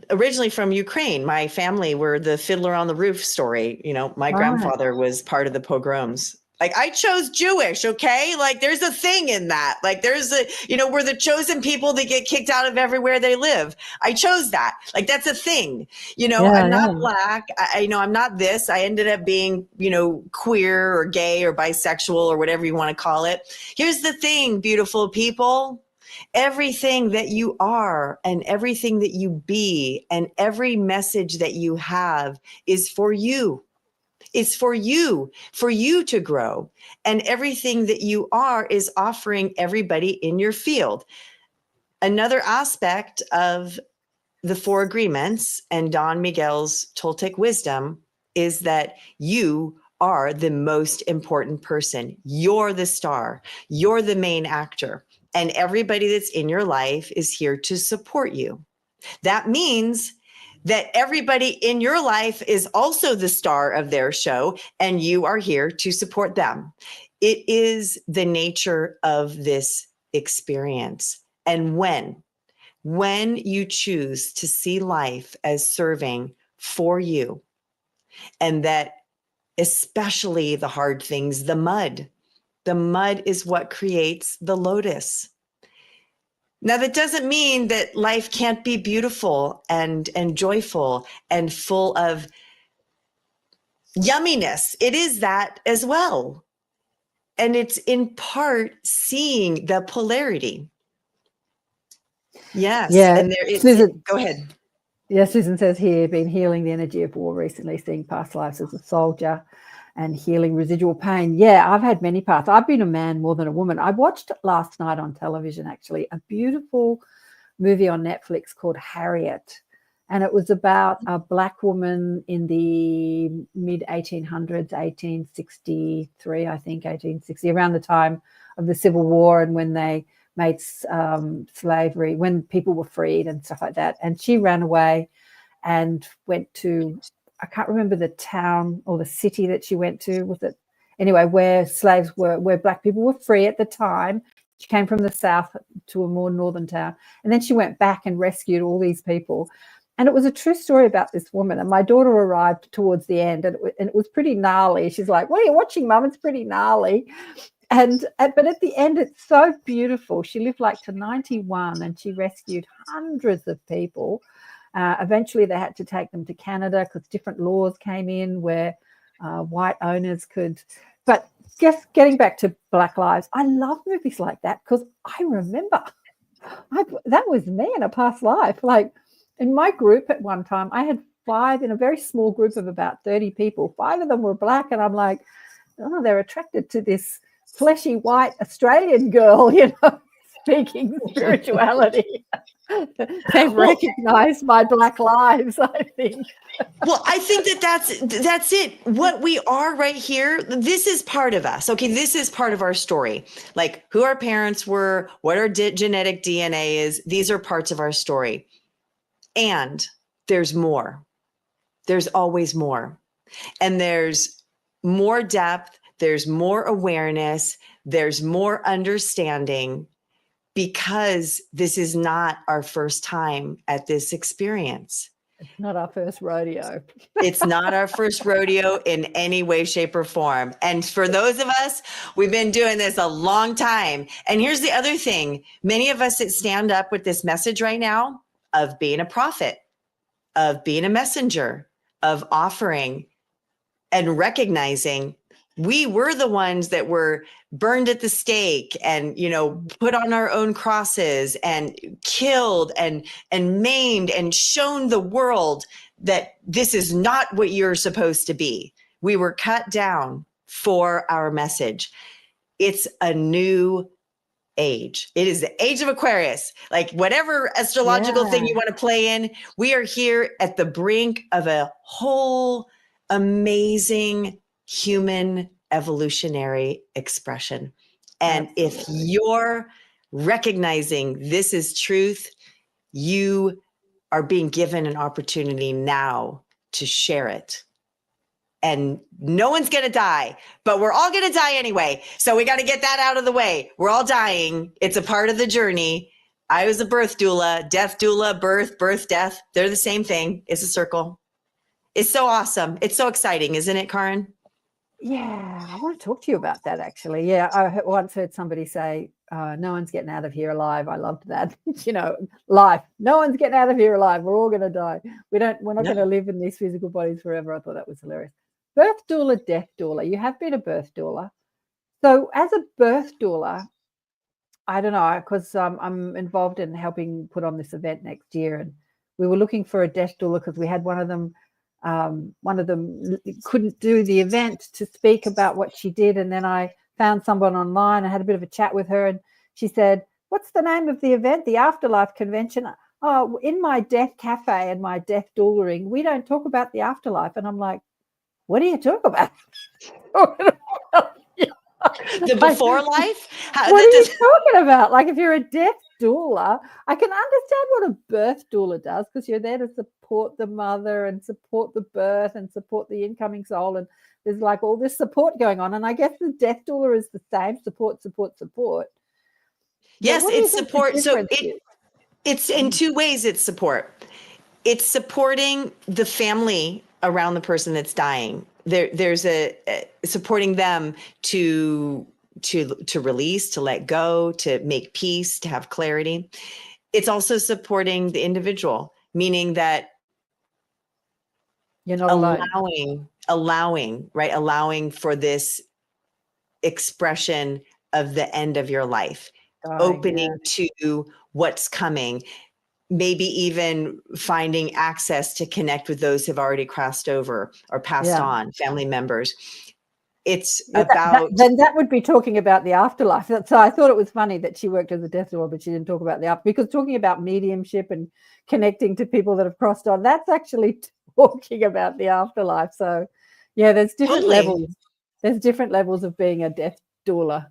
Speaker 5: originally from Ukraine. My family were the Fiddler on the Roof story. You know, my
Speaker 1: Right.
Speaker 5: grandfather was part of the pogroms. Like, I chose Jewish, okay? Like, there's a thing in that. Like, we're the chosen people that get kicked out of everywhere they live. I chose that. Like, that's a thing. I'm not
Speaker 1: Yeah.
Speaker 5: Black. I'm not this. I ended up being, queer or gay or bisexual or whatever you want to call it. Here's the thing, beautiful people. Everything that you are and everything that you be and every message that you have is for you. It's for you to grow. And everything that you are is offering everybody in your field. Another aspect of the Four Agreements and Don Miguel's Toltec wisdom is that you are the most important person. You're the star. You're the main actor. And everybody that's in your life is here to support you. That means that everybody in your life is also the star of their show, and you are here to support them. It is the nature of this experience. And when you choose to see life as serving for you, and that especially the hard things, the mud is what creates the lotus. Now, that doesn't mean that life can't be beautiful and joyful and full of yumminess. It is that as well. And it's in part seeing the polarity. Yes.
Speaker 1: Yeah.
Speaker 5: And
Speaker 1: Susan,
Speaker 5: go ahead.
Speaker 1: yeah, Susan says here, been healing the energy of war recently, seeing past lives as a soldier and healing residual pain. Yeah, I've had many paths. I've been a man more than a woman. I watched last night on television, actually, a beautiful movie on Netflix called Harriet. And it was about a Black woman in the mid 1800s, 1863, I think, 1860, around the time of the Civil War, and when they made slavery, when people were freed and stuff like that. And she ran away and went to, I can't remember the town or the city that she went to. Was it anyway, where slaves were, where Black people were free at the time. She came from the south to a more northern town, and then she went back and rescued all these people. And it was a true story about this woman. And my daughter arrived towards the end, and it was pretty gnarly. She's like, "What are you watching, Mum? It's pretty gnarly." But at the end, it's so beautiful. She lived like to 91, and she rescued hundreds of people. Eventually, they had to take them to Canada because different laws came in where white owners could. But just getting back to Black Lives, I love movies like that because I remember that was me in a past life. Like in my group at one time, I had 5 in a very small group of about 30 people. 5 of them were Black, and I'm like, oh, they're attracted to this fleshy white Australian girl, speaking spirituality. They've recognized my Black lives, I think.
Speaker 5: Well, I think that's it. What we are right here, this is part of us. Okay, this is part of our story. Like who our parents were, what our genetic DNA is. These are parts of our story. And there's more. There's always more. And there's more depth. There's more awareness. There's more understanding, because this is not our first time at this experience.
Speaker 1: It's not our first rodeo.
Speaker 5: It's not our first rodeo in any way, shape, or form. And for those of us, we've been doing this a long time. And here's the other thing. Many of us that stand up with this message right now of being a prophet, of being a messenger, of offering and recognizing we were the ones that were burned at the stake and, put on our own crosses and killed and maimed and shown the world that this is not what you're supposed to be. We were cut down for our message. It's a new age. It is the age of Aquarius. Like whatever astrological thing you want to play in, we are here at the brink of a whole amazing human evolutionary expression. And if you're recognizing this is truth, you are being given an opportunity now to share it. And no one's going to die, but we're all going to die anyway. So we got to get that out of the way. We're all dying. It's a part of the journey. I was a birth doula, death doula, birth, death. They're the same thing. It's a circle. It's so awesome. It's so exciting, isn't it, Karen?
Speaker 1: Yeah, I want to talk to you about that, actually. Yeah, I once heard somebody say, no one's getting out of here alive. I loved that. Life. No one's getting out of here alive. We're all going to die. We're not going to live in these physical bodies forever. I thought that was hilarious. Birth doula, death doula. You have been a birth doula. So as a birth doula, I don't know, because I'm involved in helping put on this event next year. And we were looking for a death doula because we had one of them couldn't do the event to speak about what she did. And then I found someone online. I had a bit of a chat with her, and she said, what's the name of the event? The Afterlife Convention. Oh, in my death cafe and my death doulaing, we don't talk about the afterlife. And I'm like, what do you talk about?
Speaker 5: The before life?
Speaker 1: What are you talking about? Like if you're a death doula, I can understand what a birth doula does because you're there to support the mother and support the birth and support the incoming soul. And there's like all this support going on. And I guess the death doula is the same, support.
Speaker 5: Yes, it's support. So it's in two ways it's support. It's supporting the family around the person that's dying. There's a supporting them to release, to let go, to make peace, to have clarity. It's also supporting the individual, meaning that
Speaker 1: you're not
Speaker 5: allowing for this expression of the end of your life, opening to what's coming. Maybe even finding access to connect with those who've already crossed over or passed on, family members. it's
Speaker 1: Yeah,
Speaker 5: about
Speaker 1: then that would be talking about the afterlife. So I thought it was funny that she worked as a death doula, but she didn't talk about the after, because talking about mediumship and connecting to people that have crossed on, that's actually talking about the afterlife. So yeah, there's different levels. There's different levels of being a death doula.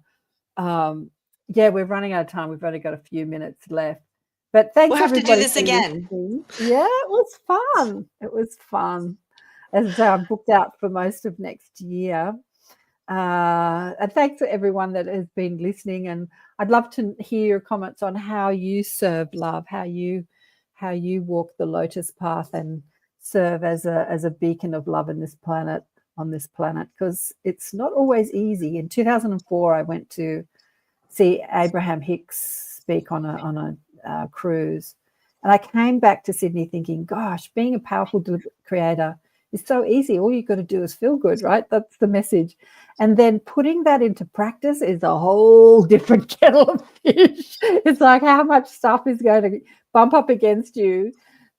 Speaker 1: Yeah, we're running out of time. We've only got a few minutes left. But thanks,
Speaker 5: we'll have to do
Speaker 1: everybody,
Speaker 5: this
Speaker 1: for
Speaker 5: again.
Speaker 1: listening. Yeah, it was fun. It was fun. As I say, I'm booked out for most of next year. And thanks to everyone that has been listening. And I'd love to hear your comments on how you serve love, how you walk the Lotus Path and serve as a beacon of love in this planet, on this planet, because it's not always easy. In 2004, I went to see Abraham Hicks speak on a cruise, and I came back to Sydney thinking, gosh, being a powerful creator is so easy. All you've got to do is feel good, right? That's the message. And then putting that into practice is a whole different kettle of fish. It's like how much stuff is going to bump up against you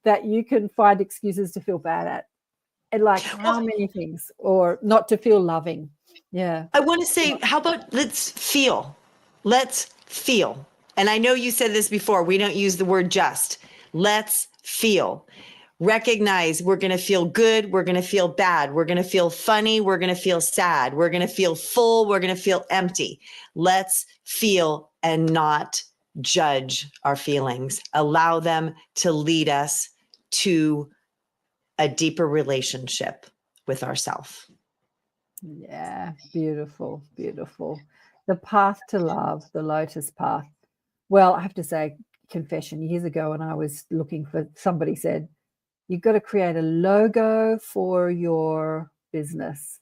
Speaker 1: that you can find excuses to feel bad at. And like how many things, or not to feel loving. Yeah.
Speaker 5: I want to say, how about let's feel. Let's feel. And I know you said this before. We don't use the word just. Let's feel. Recognize we're going to feel good. We're going to feel bad. We're going to feel funny. We're going to feel sad. We're going to feel full. We're going to feel empty. Let's feel and not judge our feelings. Allow them to lead us to a deeper relationship with ourselves.
Speaker 1: Yeah, beautiful, beautiful. The path to love, the Lotus Path. Well, I have to say, confession, years ago when I was looking for, somebody said, you've got to create a logo for your business.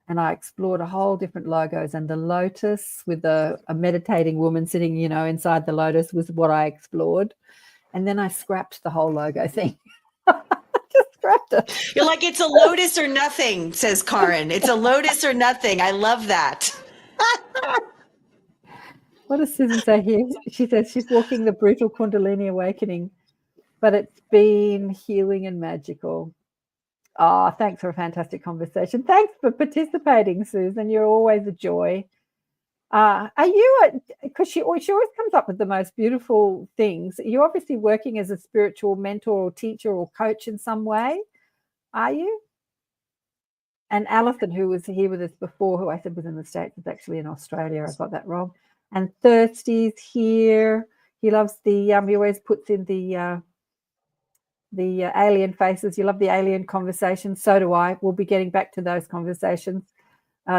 Speaker 1: And I explored a whole different logos, and the lotus with a meditating woman sitting, inside the lotus was what I explored. And then I scrapped the whole logo thing. Just scrapped it.
Speaker 5: You're like, it's a lotus or nothing, says Karen. It's a lotus or nothing. I love that.
Speaker 1: What does Susan say here? She says she's walking the brutal Kundalini awakening, but it's been healing and magical. Oh, thanks for a fantastic conversation. Thanks for participating, Susan. You're always a joy. Are you, because she always comes up with the most beautiful things. You're obviously working as a spiritual mentor or teacher or coach in some way. Are you? And Alison, who was here with us before, who I said was in the States, is actually in Australia. I got that wrong. And Thirsty's here. He loves the, he always puts in the alien faces. You love the alien conversations. So do I. We'll be getting back to those conversations.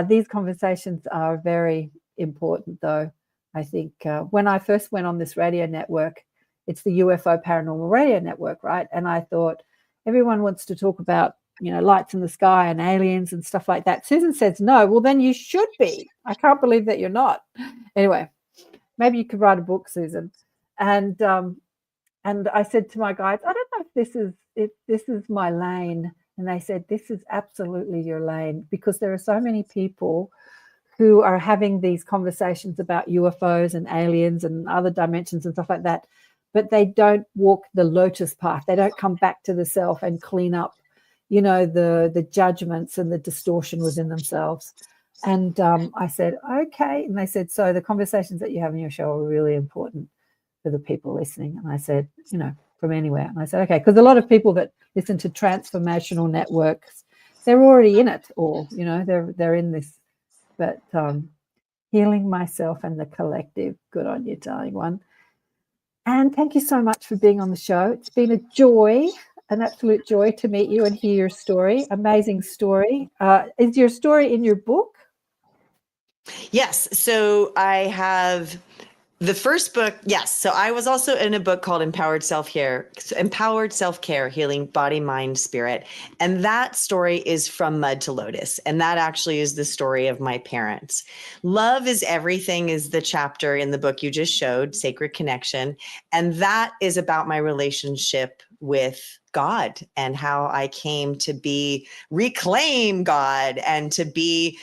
Speaker 1: These conversations are very important, though. I think when I first went on this radio network, it's the UFO Paranormal Radio Network, right? And I thought everyone wants to talk about, lights in the sky and aliens and stuff like that. Susan says no. Well, then you should be. I can't believe that you're not. Anyway, maybe you could write a book, Susan. And I said to my guides, I don't know if this is my lane. And they said, this is absolutely your lane, because there are so many people who are having these conversations about UFOs and aliens and other dimensions and stuff like that, but they don't walk the Lotus Path. They don't come back to the self and clean up, the judgments and the distortion within themselves. And I said, okay. And they said, so the conversations that you have in your show are really important for the people listening. And I said, from anywhere. And I said, okay, because a lot of people that listen to transformational networks, they're already in it, or, they're in this. But healing myself and the collective, good on you, darling one. And thank you so much for being on the show. It's been a joy, an absolute joy to meet you and hear your story. Amazing story. Is your story in your book?
Speaker 5: Yes. So I have the first book. Yes. So I was also in a book called Empowered Self-Care, Healing Body, Mind, Spirit. And that story is From Mud to Lotus. And that actually is the story of my parents. Love is Everything is the chapter in the book you just showed, Sacred Connection. And that is about my relationship with God and how I came to reclaim God and to be,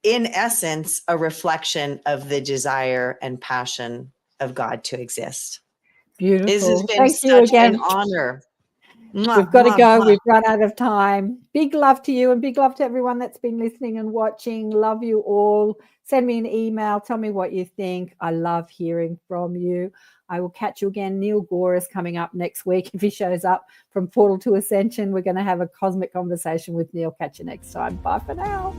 Speaker 5: in essence, a reflection of the desire and passion of God to exist.
Speaker 1: Beautiful.
Speaker 5: This has been
Speaker 1: Thank you
Speaker 5: such
Speaker 1: again.
Speaker 5: an honor.
Speaker 1: We've got to go. We've run out of time. Big love to you and big love to everyone that's been listening and watching. Love you all. Send me an email. Tell me what you think. I love hearing from you. I will catch you again. Neil Gore is coming up next week. If he shows up from Portal to Ascension, we're going to have a cosmic conversation with Neil. Catch you next time. Bye for now.